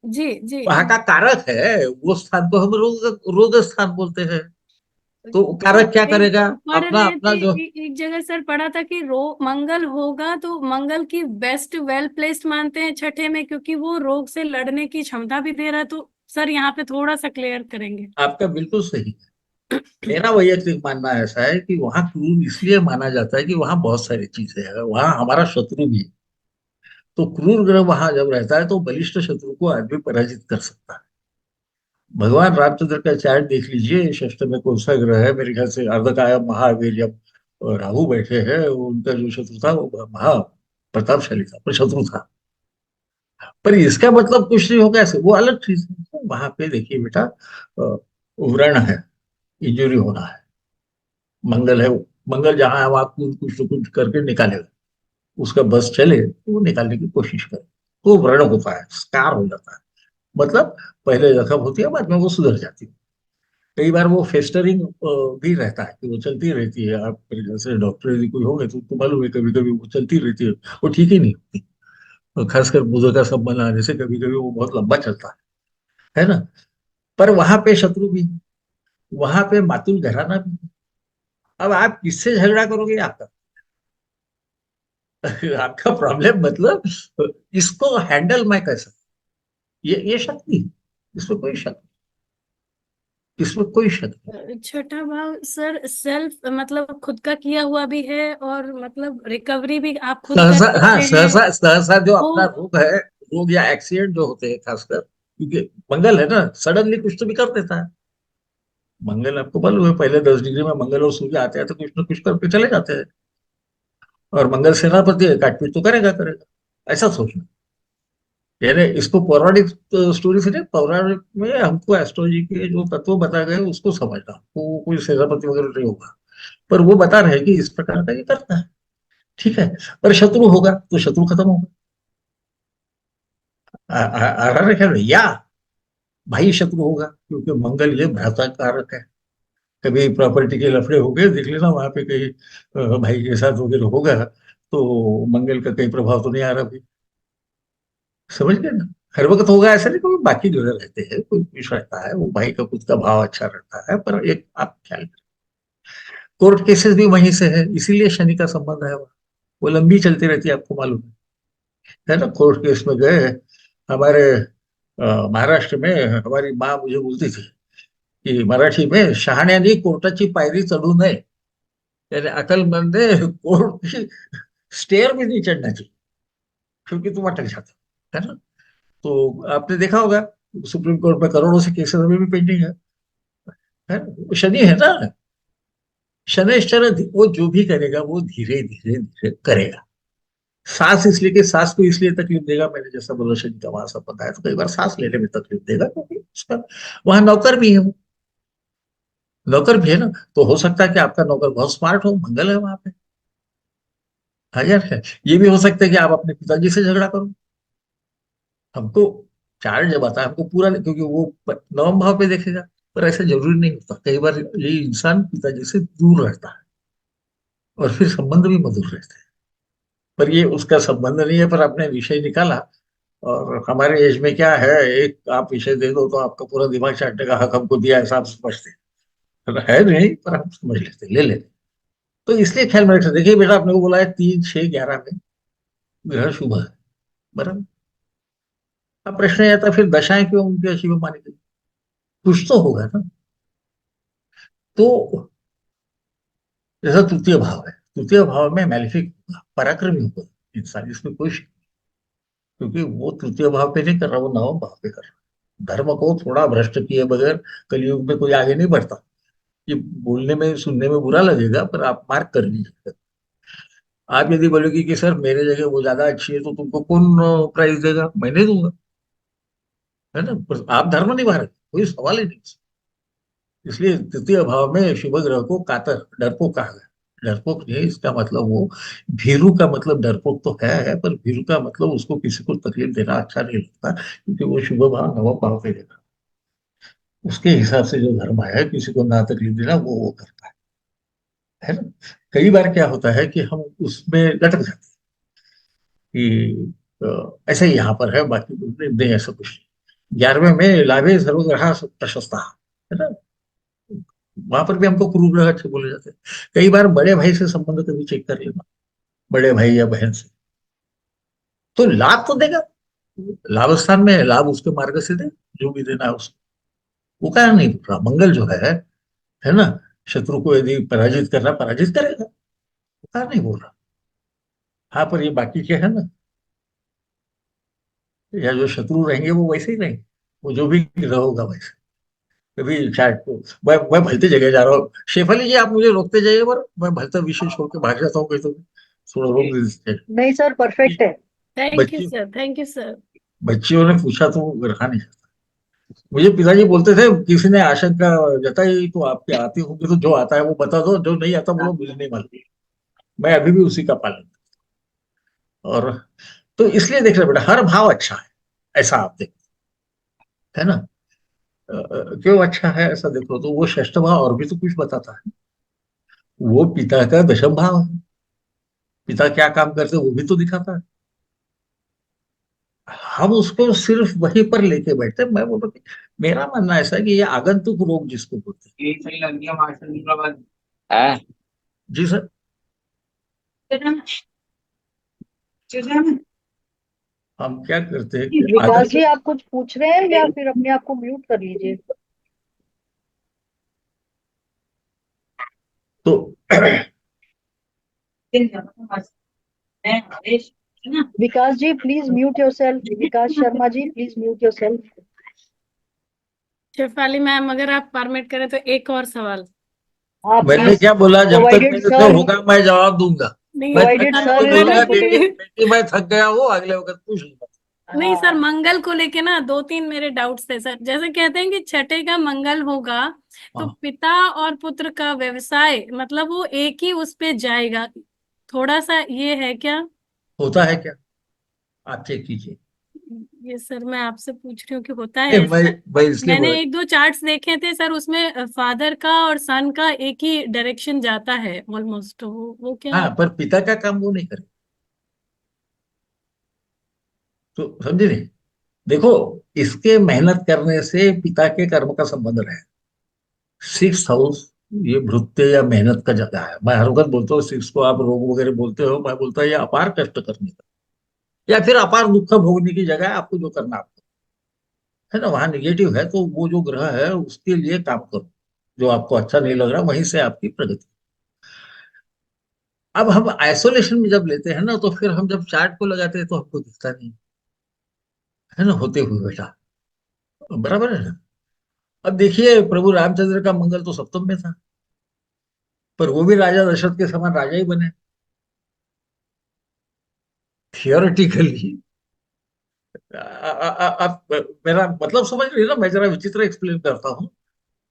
[SPEAKER 2] जी जी।
[SPEAKER 1] वहां का कारक है, वो स्थान को हम रोग रोग स्थान बोलते हैं। तो
[SPEAKER 2] तो
[SPEAKER 1] कारक क्या
[SPEAKER 2] एक
[SPEAKER 1] करेगा?
[SPEAKER 2] पढ़
[SPEAKER 1] अपना
[SPEAKER 2] रहे थे,
[SPEAKER 1] अपना जो।
[SPEAKER 2] एक जगह सर पढ़ा था कि रो मंगल होगा तो मंगल की बेस्ट वेल प्लेस्ड मानते हैं छठे में, क्योंकि वो रोग से लड़ने की क्षमता भी दे रहा है। तो सर यहाँ पे थोड़ा सा क्लियर करेंगे।
[SPEAKER 1] आपका बिल्कुल सही है। मेरा वैयक्तिक मानना ऐसा है कि वहां क्रूर इसलिए माना जाता है कि वहां बहुत सारी चीजें हैं, वहां हमारा शत्रु भी है। तो क्रूर ग्रह वहां जब रहता है तो बलिष्ठ शत्रु को आदमी पराजित कर सकता है। भगवान रामचंद्र का चार्ट देख लीजिए, षष्ठ में कौन सा ग्रह है? मेरे ख्याल से अर्धकाय महावीर जब राहु बैठे हैं, उनका जो शत्रु था वो महा प्रतापशाली था, पर शत्रु था। पर इसका मतलब कुछ नहीं होगा ऐसे, वो अलग चीज है। तो वहां पे देखिए बेटा, व्रण है, इंजुरी होना है। मंगल है, मंगल जहां है वहां कुछ न कुछ करके निकालेगा। उसका बस चले तो वो निकालने की कोशिश करे, तो व्रण होता है, स्कार हो जाता है। मतलब पहले जख्म होती है, बाद में वो सुधर जाती है। कई बार वो फेस्टरिंग भी रहता है कि वो चलती रहती है। आप जैसे डॉक्टर यदि कोई होंगे तो उनको मालूम है, कभी कभी वो चलती रहती है, वो ठीक ही नहीं होती। और खासकर बुध का संबंध आने से कभी कभी वो बहुत लंबा चलता है ना? पर वहां पे शत्रु भी है, वहां पे मातुल घराना भी है। अब आप किससे झगड़ा करोगे आपका आपका प्रॉब्लम, मतलब इसको हैंडल मैं कैसे? ये शक्ति है। इसमें कोई शक, इसमें कोई शक नहीं।
[SPEAKER 2] छठा भाव सर सेल्फ मतलब खुद का किया हुआ भी है, और मतलब रिकवरी भी आप खुद कर
[SPEAKER 1] सहसा, हाँ
[SPEAKER 2] सकते हैं।
[SPEAKER 1] सहसा सहसा जो
[SPEAKER 2] वो
[SPEAKER 1] अपना रोग है, रोग या एक्सीडेंट जो होते हैं खासकर, क्योंकि मंगल है ना, सडनली कुछ तो भी कर देता है। मंगल आपको मालूम है, पहले 10 डिग्री में मंगल और सूर्य आते हैं तो कुछ ना कुछ करके चले जाते हैं। और मंगल सेनापति है, काटपीट तो करेगा करेगा, ऐसा सोचना। यानी इसको पौराणिक स्टोरी से नहीं, पौराणिक में हमको एस्ट्रोलॉजी के जो तत्व बताए गए उसको समझना, वो कोई सेनापति वगैरह नहीं होगा। पर वो बता रहे हैं कि इस प्रकार का ये करता है। ठीक है। पर शत्रु होगा तो शत्रु खत्म होगा। आ रहा है ख्याल में? या भाई शत्रु होगा, क्योंकि मंगल ये भ्राता कारक है। कभी प्रॉपर्टी के लफड़े हो गए, देख लेना वहां पे कहीं भाई के साथ वगैरह होगा, तो मंगल का कहीं प्रभाव तो नहीं आ रहा भाई। समझ गए ना? हर वक्त होगा ऐसा नहीं, कोई बाकी जगह रहते हैं, कोई कुछ रहता है, वो भाई का खुद का भाव अच्छा रहता है। पर एक आप ख्याल करें, कोर्ट केसेस भी वहीं से है, इसीलिए शनि का संबंध है वहाँ। वो लंबी चलती रहती है, आपको मालूम है ना? कोर्ट केस में गए हमारे महाराष्ट्र में, हमारी माँ मुझे बोलती थी की मराठी में, शहाण्याने कोर्टाची पायरी चढू नये। यानी अकलमंद ने कोर्ट की स्टेयर भी नहीं चढ़ना चाहिए, क्योंकि तुम अटक जाते है ना? तो आपने देखा होगा, सुप्रीम कोर्ट में करोड़ों से केसेस अभी भी पेंडिंग है ना? वो शनि है ना, शनिश्चर वो जो भी करेगा वो धीरे धीरे धीरे करेगा। सांस इसलिए कि सांस को इसलिए तकलीफ देगा, मैंने जैसा बोला शनि का वहां संबंध है, तो कई बार सांस लेने में तकलीफ देगा, क्योंकि उसका वहां नौकर भी है वो। नौकर भी है ना, तो हो सकता है कि आपका नौकर बहुत स्मार्ट हो, मंगल है वहां पे, हायर है। ये भी हो सकता है कि आप अपने पिताजी से झगड़ा करो। हमको चार्ट जब आता है हमको पूरा क्योंकि वो नवम भाव पे देखेगा। पर ऐसा जरूरी नहीं होता, कई बार ये इंसान पिताजी से दूर रहता है और फिर संबंध भी मधुर रहते हैं। पर ये उसका संबंध नहीं है, पर आपने विषय निकाला। और हमारे एज में क्या है, एक आप विषय दे दो तो आपका पूरा दिमाग चाटने का हक हमको दिया, ऐसा आप समझते हैं। है नहीं, पर हम समझ लेते, ले लेते। तो इसलिए ख्याल में रखते, देखिए बेटा, आपने को बोला है 3, 6, 11 में ग्रह शुभ है, बराबर। अब प्रश्न ये आता है, फिर दशाएं क्यों उनकी अशुभ मानी गई? कुछ तो होगा ना। तो जैसा तृतीय भाव है, तृतीय भाव में मैलिफिक होगा, पराक्रमी होगा इंसान, इसमें कोई क्योंकि वो तृतीय भाव पे नहीं कर रहा, वो नवम भाव पे कर रहा है। धर्म को थोड़ा भ्रष्ट किए बगैर कलयुग में कोई आगे नहीं बढ़ता। ये बोलने में सुनने में बुरा लगेगा, पर आप मार्क कर लीजिएगा। आप यदि बोलोगे कि सर मेरे जगह वो ज्यादा अच्छी है, तो तुमको कौन प्राइज देगा? मैं नहीं दूंगा। है ना? पर आप धर्म निभा रहे, कोई सवाल ही नहीं। इसलिए तृतीय भाव में शुभ ग्रह को कातर, डरपोक कहा गया। डरपोक नहीं, इसका मतलब वो, भीरू का मतलब डरपोक तो है, पर भीरू का मतलब उसको किसी को तकलीफ देना अच्छा नहीं लगता, क्योंकि वो शुभ भाव नवम भाव पे देगा। उसके हिसाब से जो धर्म है, किसी को ना तकलीफ देना, वो करता है ना? कई बार क्या होता है कि हम उसमें लटक जाते हैं कि ऐसा ही यहाँ पर है, बाकी कुछ नहीं, नहीं ऐसा कुछ नहीं। 11वें में लाभे सर्वग्रह प्रशस्ता, है ना? वहां पर भी हमको क्रूर ग्रह अच्छे बोले जाते हैं। कई बार बड़े भाई से संबंध कभी चेक कर लेना, बड़े भाई या बहन से, तो लाभ तो देगा। लाभ स्थान में है, लाभ उसके मार्ग से दे, जो भी देना है उसको। वो क्या नहीं बोल रहा, मंगल जो है ना, शत्रु को यदि पराजित करना, पराजित करेगा। वो क्या नहीं बोल रहा। हाँ, पर ये बाकी क्या है ना, या जो शत्रु रहेंगे वो वैसे ही रहेंगे, वो जो भी ग्रह होगा वैसे। कभी चैट को, मैं भलते जगह जा रहा हूँ, शेफाली जी आप मुझे रोकते जाइए, पर मैं भलता विषय छोड़ के भाग जाता हूँ कहीं, तो थोड़ा रोक दीजिए।
[SPEAKER 3] नहीं सर, परफेक्ट है।
[SPEAKER 2] थैंक यू
[SPEAKER 1] बच्ची
[SPEAKER 2] सर, थैंक यू सर।
[SPEAKER 1] बच्चियों ने पूछा तो वो रखा नहीं जाता। मुझे पिताजी बोलते थे, किसी ने आशंका जताई तो आपके आती होगी, तो जो आता है वो बता दो, जो नहीं आता बोलो मुझे नहीं मालूम। मैं अभी भी उसी का पालन और, तो इसलिए देख रहे बेटा, हर भाव अच्छा है, ऐसा आप देखो, है ना? क्यों अच्छा है ऐसा देखो, तो वो षष्ठ भाव और भी तो कुछ बताता है। वो पिता का दशम भाव है, पिता क्या काम करते वो भी तो दिखाता है। हम उसको सिर्फ वहीं पर लेके बैठते हैं। मैं बोल रहा हूँ, मेरा मानना ऐसा है कि ये आगंतुक रोग जिसको बोलते हैं।
[SPEAKER 4] ये सही लग गया मास्टर जी का बात है।
[SPEAKER 1] जी सर। हम क्या करते हैं कि
[SPEAKER 3] विकास
[SPEAKER 1] आगंतुक,
[SPEAKER 3] जी, आप कुछ पूछ रहे हैं या फिर अपने आप को म्यूट कर लीजिए।
[SPEAKER 1] तो
[SPEAKER 3] Vikas ji please mute yourself. Vikas Sharma ji please mute yourself.
[SPEAKER 2] Shefali ma'am, अगर आप परमिट करें तो एक और सवाल।
[SPEAKER 3] आप
[SPEAKER 1] मैंने
[SPEAKER 3] प्लीज।
[SPEAKER 1] क्या बोला, जब तक
[SPEAKER 3] प्रोवाइडेड
[SPEAKER 1] मेरे से
[SPEAKER 3] सर।
[SPEAKER 1] होगा मैं जवाब दूंगा।
[SPEAKER 2] नहीं,
[SPEAKER 1] मैं थक
[SPEAKER 3] प्रोवाइडेड
[SPEAKER 1] गया
[SPEAKER 3] सर
[SPEAKER 1] तो
[SPEAKER 3] इज
[SPEAKER 1] बोलूंगा,
[SPEAKER 3] कंफर्टेबल।
[SPEAKER 1] बेटी बेटी मैं थक गया हूँ, अगले वक्त पूछ लूंगा।
[SPEAKER 2] नहीं सर, मंगल को लेके ना दो तीन मेरे डाउट्स थे सर। जैसे कहते हैं कि छठे का मंगल होगा तो
[SPEAKER 1] हाँ,
[SPEAKER 2] पिता और पुत्र का व्यवसाय, मतलब वो एक ही उस पे जाएगा, थोड़ा सा ये है क्या?
[SPEAKER 1] होता है क्या? आप चेक कीजिए।
[SPEAKER 2] ये सर मैं आपसे पूछ रही हूँ कि होता है
[SPEAKER 1] नहीं, मैं
[SPEAKER 2] ऐसा?
[SPEAKER 1] मैं इसलिए
[SPEAKER 2] मैंने
[SPEAKER 1] बोला।
[SPEAKER 2] एक दो चार्ट्स देखे थे सर, उसमें फादर का और सन का एक ही डायरेक्शन जाता है ऑलमोस्ट, वो क्या?
[SPEAKER 1] हाँ, पर पिता का काम वो नहीं करे, तो समझे नहीं? देखो, इसके मेहनत करने से पिता के कर्म का संबंध रहे। 6th हाउस, ये भृत्य या मेहनत का जगह है। मैं हर वक्त बोलता हूँ, 6 को आप रोग वगैरह बोलते हो, मैं बोलता हूँ ये अपार कष्ट करने का या फिर अपार दुख भोगने की जगह है। आपको जो करना है आपको, है ना? वहां निगेटिव है तो वो जो ग्रह है उसके लिए काम करो, जो आपको अच्छा नहीं लग रहा वहीं से आपकी प्रगति। अब हम आइसोलेशन में जब लेते हैं ना, तो फिर हम जब चार्ट को लगाते हैं तो हमको दिखता नहीं, है ना, होते हुए बेटा। बराबर है ना? अब देखिए, प्रभु रामचंद्र का मंगल तो सप्तम में था, पर वो भी राजा दशरथ के समान राजा ही बने, थियोरेटिकली। आप मेरा मतलब समझ रही है ना? मैं जरा विचित्र एक्सप्लेन करता हूँ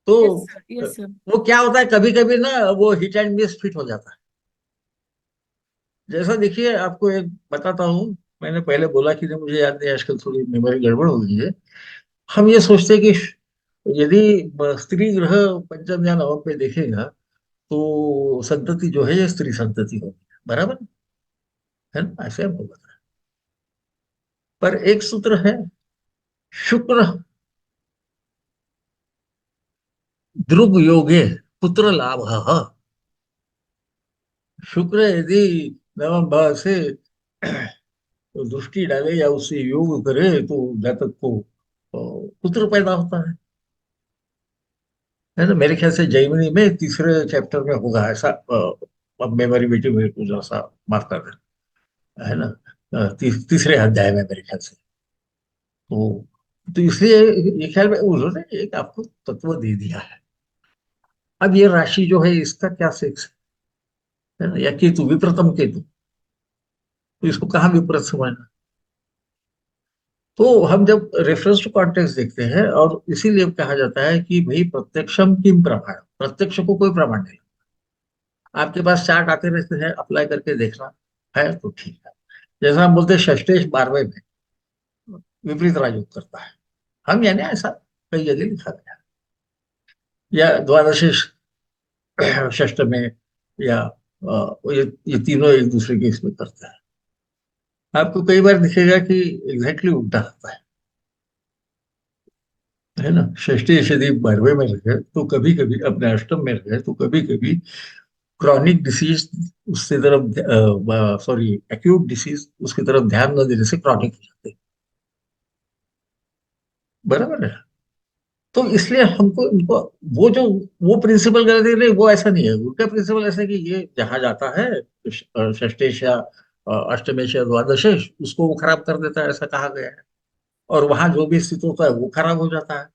[SPEAKER 1] तो,
[SPEAKER 2] यस सर,
[SPEAKER 1] अ,
[SPEAKER 2] यस सर।
[SPEAKER 1] वो क्या होता है, कभी कभी ना वो हिट एंड मिस फिट हो जाता है। जैसा देखिए, आपको एक बताता हूँ। मैंने पहले बोला कि नहीं, मुझे याद नहीं, आजकल थोड़ी मेमोरी गड़बड़ हो गई है। हम ये सोचते हैं कि यदि स्त्री ग्रह पंचम या नवम पे देखेगा, तो संतति जो है ये स्त्री संतति होगी, बराबर है ना? ऐसे हमको पता है। पर एक सूत्र है, शुक्र ध्रुव योगे पुत्र लाभ। शुक्र यदि नवम भाव से दृष्टि डाले या उससे योग करे, तो जातक को पुत्र पैदा होता है ना? मेरे ख्याल से जैमिनी में तीसरे चैप्टर में होगा ऐसा। अब मेमोरी बेटी मेरे को जरा सा माफ कर देना, है ना? तीसरे अध्याय में मेरे ख्याल से। तो तो इसलिए ये ख्याल में उन्होंने एक आपको तत्व दे दिया है। अब ये राशि जो है इसका क्या सेक्स है ना, या केतु, विप्रतम केतु, तो इसको कहाँ विपरीत समझना। तो हम जब रेफरेंस टू कॉन्टेक्स्ट देखते हैं, और इसीलिए कहा जाता है कि भाई प्रत्यक्षम किम प्रमाण, प्रत्यक्ष को कोई प्रमाण नहीं। आपके पास चार्ट आते रहते हैं, अप्लाई करके देखना है तो ठीक है। जैसा हम बोलते हैं षष्ठेश 12वें में विपरीत राजयोग करता है, हम यानी ऐसा कई जगह लिखा गया है। या द्वादशेश षष्ठ में, या ये तीनों एक दूसरे के इसमें करते हैं। आपको कई बार दिखेगा कि एग्जैक्टली उल्टा होता है ना। षष्ठी यदि 12वें में रहे तो कभी कभी, अपने अष्टम में रहे तो कभी कभी क्रॉनिक डिसीज उसकी तरफ, सॉरी एक्यूट डिसीज उसकी तरफ ध्यान न देने से क्रॉनिक हो जाते हैं। बराबर है। तो इसलिए हमको उनको वो जो वो प्रिंसिपल गलत है, नहीं वो ऐसा नहीं है। उनका प्रिंसिपल ऐसा है कि ये जहां जाता है षष्ठेश या अष्टमेश या द्वादशेश, उसको वो खराब कर देता है, ऐसा कहा गया है। और वहां जो भी स्थित होता है वो खराब हो जाता है।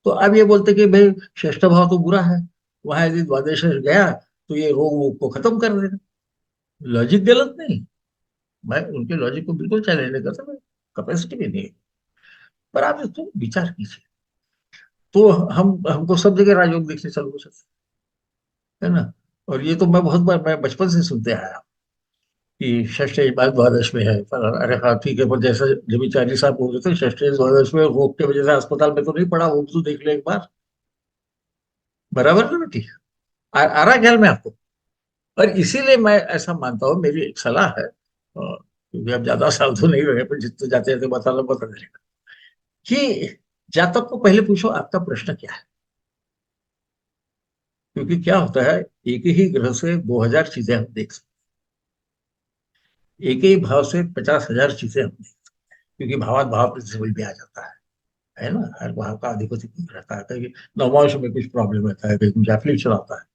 [SPEAKER 1] तो अब ये बोलते कि भाई षष्ठ भाव तो बुरा है, वहां यदि द्वादशेश गया तो ये रोग वोग को खत्म कर देगा। लॉजिक गलत नहीं, मैं उनके लॉजिक को बिल्कुल चैलेंज नहीं करता, मैं कैपेसिटी भी नहीं है। पर आप इसको विचार कीजिए, तो हमको सब जगह राजयोग देखने चालू हो सकते है ना। और ये तो मैं बहुत बार, मैं बचपन से सुनते आया कि षष्ठ बाद द्वादश में है। पर अरे हाँ ठीक है, पर जैसा जब आचार्य साहब बोल रहे थे षष्ठ द्वादश में, रोग की वजह से अस्पताल में तो नहीं पड़ा, वो तो देख ले एक बार। बराबर ना बेटी, आ रहा ख्याल में आपको। और इसीलिए मैं ऐसा मानता हूँ, मेरी एक सलाह है, क्योंकि अब ज्यादा साल तो नहीं हुए, पर जितने जाते जाते बता देगा कि जातक को पहले पूछो आपका प्रश्न क्या है। क्योंकि क्या होता है, एक ही ग्रह से 2000 चीजें हम देख सकते हैं, एक ही भाव से 50,000 चीजें हम देख सकते हैं। क्योंकि भावात भाव प्रिंसिपल भी आ जाता है ना। हर भाव का अधिपति कौन रहता है, कहीं नवमांश में कुछ प्रॉब्लम रहता है, कहीं कुछ एफ्लिक्शन आता है।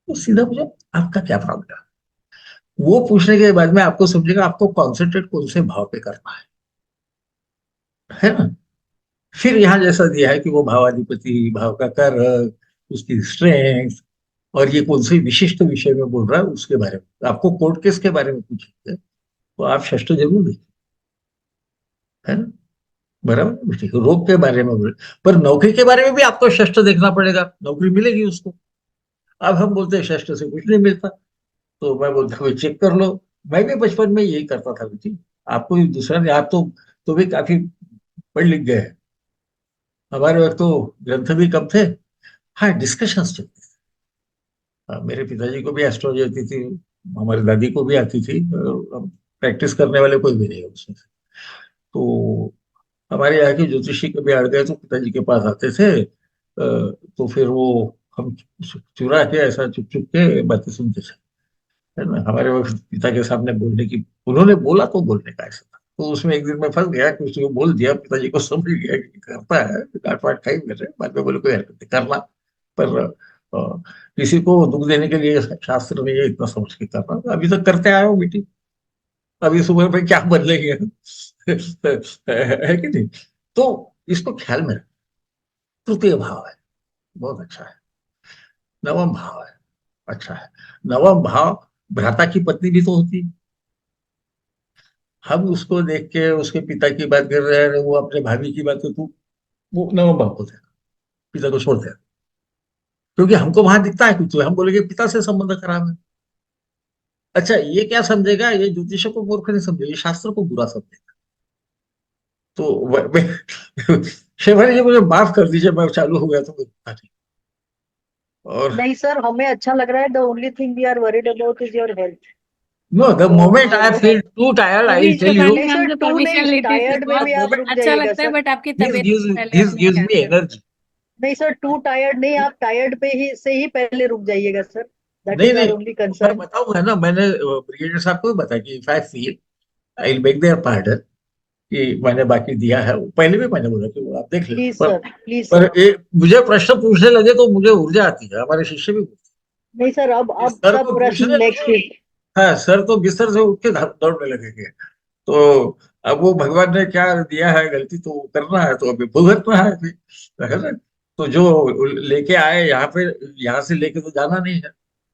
[SPEAKER 1] तो सीधा पूछो आपका क्या प्रॉब्लम है। वो पूछने के बाद में आपको समझेगा आपको कॉन्सेंट्रेट कौन से भाव पे करना है ना। फिर यहाँ जैसा दिया है कि वो भावाधिपति, भाव का कारक, उसकी स्ट्रेंथ, और ये कौन से विशिष्ट विषय में बोल रहा है उसके बारे में। आपको कोर्ट केस के बारे में पूछेंगे तो आप षष्ठ जरूर देखिए, है ना। बराबर, ठीक है। रोग के बारे में बोले, पर नौकरी के बारे में भी आपको षष्ठ देखना पड़ेगा, नौकरी मिलेगी उसको। अब हम बोलते हैं षष्ठ से कुछ नहीं मिलता, तो मैं बोलता हूँ चेक कर लो। मैं भी बचपन में यही करता था बेटी, आपको दूसरा नहीं। आप तो भी काफी पढ़ लिख गए हैं। हमारे वक्त तो ग्रंथ भी कम थे, हाँ डिस्कशंस चलते थे। मेरे पिताजी को भी एस्ट्रोलॉजी आती थी, हमारी दादी को भी आती थी, प्रैक्टिस करने वाले कोई भी नहीं है उसमें से। तो हमारे यहाँ के ज्योतिषी कभी अड़ गए तो पिताजी के पास आते थे, तो फिर वो हम चुरा के ऐसा चुप चुप के बातें सुनते थे, है ना। हमारे वक्त पिता के सामने बोलने की, उन्होंने बोला तो बोलने का ऐसा था। तो उसमें एक दिन मैं फंस गया कि उसने बोल दिया, पिताजी को समझ गया कि करता है, डांट वाट खाई मेरे। बाद में बोले कोई हरकत नहीं करना, पर किसी को दुख देने के लिए शास्त्र नहीं है, इतना समझ के करना। अभी तक करते आए हो बेटी, अभी सुबह पे क्या बदलेंगे है कि नहीं। तो इसको ख्याल में रखो। तृतीय भाव है, बहुत अच्छा है। नवम भाव है, अच्छा है। नवम भाव भ्राता की पत्नी भी तो होती है। हम उसको देख के उसके पिता की बात कर रहे हैं, वो अपने भाभी की बात कर, तू वो नवम भाव होते हैं, पिता को छोड़ते हैं। क्योंकि हमको वहां दिखता है कुछ, हम बोलेंगे पिता से संबंध खराब है। अच्छा ये क्या समझेगा, ये ज्योतिष को मूर्ख नहीं समझेगा, ये शास्त्र को बुरा समझेगा। तो शेफाली जी मुझे माफ कर दीजिए, मैं चालू हो गया तो मुझे पता नहीं। और
[SPEAKER 3] नहीं सर, हमें अच्छा लग रहा है। The only thing we are worried about is your health.
[SPEAKER 1] No, the
[SPEAKER 3] तो
[SPEAKER 1] moment I feel too tired I
[SPEAKER 2] अभी
[SPEAKER 1] विल टेल यू।
[SPEAKER 2] शेफाली
[SPEAKER 3] नहीं
[SPEAKER 2] मैम
[SPEAKER 3] सर,
[SPEAKER 2] से
[SPEAKER 3] टू
[SPEAKER 2] परमिशन
[SPEAKER 3] नहीं,
[SPEAKER 2] ली थी कि
[SPEAKER 3] टायर्ड में
[SPEAKER 2] बहुत
[SPEAKER 3] भी आप रुक
[SPEAKER 2] अच्छा
[SPEAKER 3] जाइएगा
[SPEAKER 2] लगता है,
[SPEAKER 3] सर।
[SPEAKER 2] बट आपकी
[SPEAKER 1] दिस
[SPEAKER 2] तबीयत
[SPEAKER 1] गिव्स
[SPEAKER 2] से पहले
[SPEAKER 1] दिस
[SPEAKER 2] अपनी
[SPEAKER 1] गिव्स
[SPEAKER 2] ख्याल
[SPEAKER 1] मी
[SPEAKER 2] करें।
[SPEAKER 1] एनर्जी।
[SPEAKER 3] नहीं सर, टू टायर्ड नहीं, आप टायर्ड पे ही से ही पहले रुक जाइएगा सर। दैट
[SPEAKER 1] नहीं
[SPEAKER 3] इज
[SPEAKER 1] नहीं,
[SPEAKER 3] आवर ओनली
[SPEAKER 1] तो मैं
[SPEAKER 3] कंसर्न।
[SPEAKER 1] बताऊंगा ना, मैंने ब्रिगेडियर साहब को भी बताया कि if I feel I will make their pardon, कि मैंने बाकी दिया है। पहले भी मैंने बोला कि वो आप देख लेना।
[SPEAKER 3] प्लीज सर, प्लीज
[SPEAKER 1] पर
[SPEAKER 3] सर।
[SPEAKER 1] मुझे प्रश्न पूछने लगे तो मुझे ऊर्जा आती है, हमारे शिष्य भी पूछते
[SPEAKER 3] नहीं सर,
[SPEAKER 1] हैं।
[SPEAKER 3] अब
[SPEAKER 1] सर
[SPEAKER 3] सब
[SPEAKER 1] को
[SPEAKER 3] प्रश्न
[SPEAKER 1] पूछने
[SPEAKER 3] नेक्स्ट
[SPEAKER 1] लगे,
[SPEAKER 3] वीक।
[SPEAKER 1] हाँ सर तो बिस्तर से उठ के दौड़ने लगेंगे। तो अब वो भगवान ने क्या दिया है, गलती तो करना है, तो अभी भुगतना है अभी, है ना। तो जो लेके आए यहाँ पे, यहाँ से लेके तो जाना नहीं है,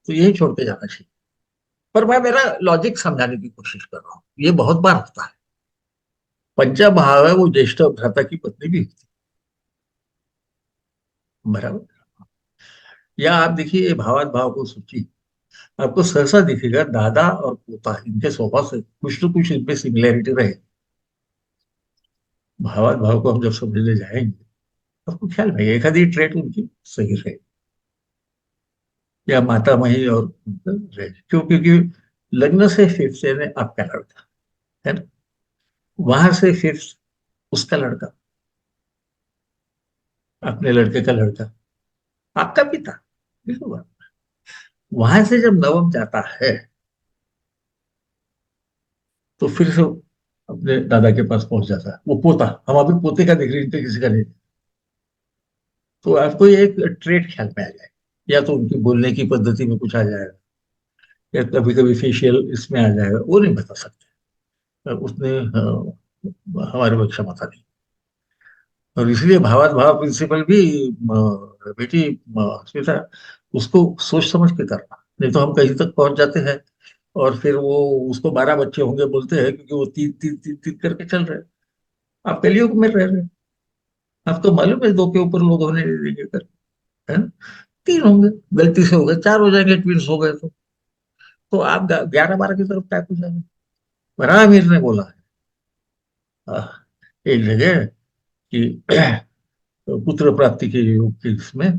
[SPEAKER 1] तो यही छोड़ के जाना चाहिए। पर मैं मेरा लॉजिक समझाने की कोशिश कर रहा हूँ। ये बहुत बार होता है। पंचभाव है, वो ज्येष्ठ भ्राता की पत्नी भी होती है, बराबर। या आप देखिए ये भावात भाव को सोचिए, आपको सहसा दिखेगा दादा और पोता इनके स्वभाव से कुछ न कुछ इनमें सिमिलैरिटी रहे। भावात भाव को हम जब समझने जाएंगे, आपको ख्याल भाई एक आधी ट्रेड उनकी सही रहे, या माता मही और रहे। क्यों? क्योंकि लग्न से फिफ्थ यानी आपका लड़का है ना, वहां से फिफ्थ उसका लड़का, अपने लड़के का लड़का, आपका पिता, बिल्कुल बात। वहां से जब नवम जाता है तो फिर से अपने दादा के पास पहुंच जाता है वो पोता। हम अभी पोते का देख रहे हैं, तो किसी का नहीं। तो आपको ये एक ट्रेट ख्याल में आ जाए, या तो उनकी बोलने की पद्धति में कुछ आ जाएगा, या कभी कभी फेशियल इसमें आ जाएगा, वो नहीं बता सकते। उसने हमारे में क्षमता नहीं। और इसलिए भावात भाव प्रिंसिपल भी बेटी श्वेता, उसको सोच समझ के करना, नहीं तो हम कहीं तक पहुंच जाते हैं और फिर वो उसको 12 बच्चे होंगे बोलते हैं, क्योंकि वो तीन तीन तीन तीन करके चल रहे हैं। आप कलयुग में रह रहे हैं, आपको मालूम है दो के ऊपर लोग होने नहीं देंगे कर, है ना? तीन होंगे, गलती से हो गए चार हो जाएंगे, ट्विंस हो गए तो आप 11 12 की तरफ पैक हो जाएंगे। रामीर ने बोला है एक जगह कि पुत्र प्राप्ति के योग के इसमें,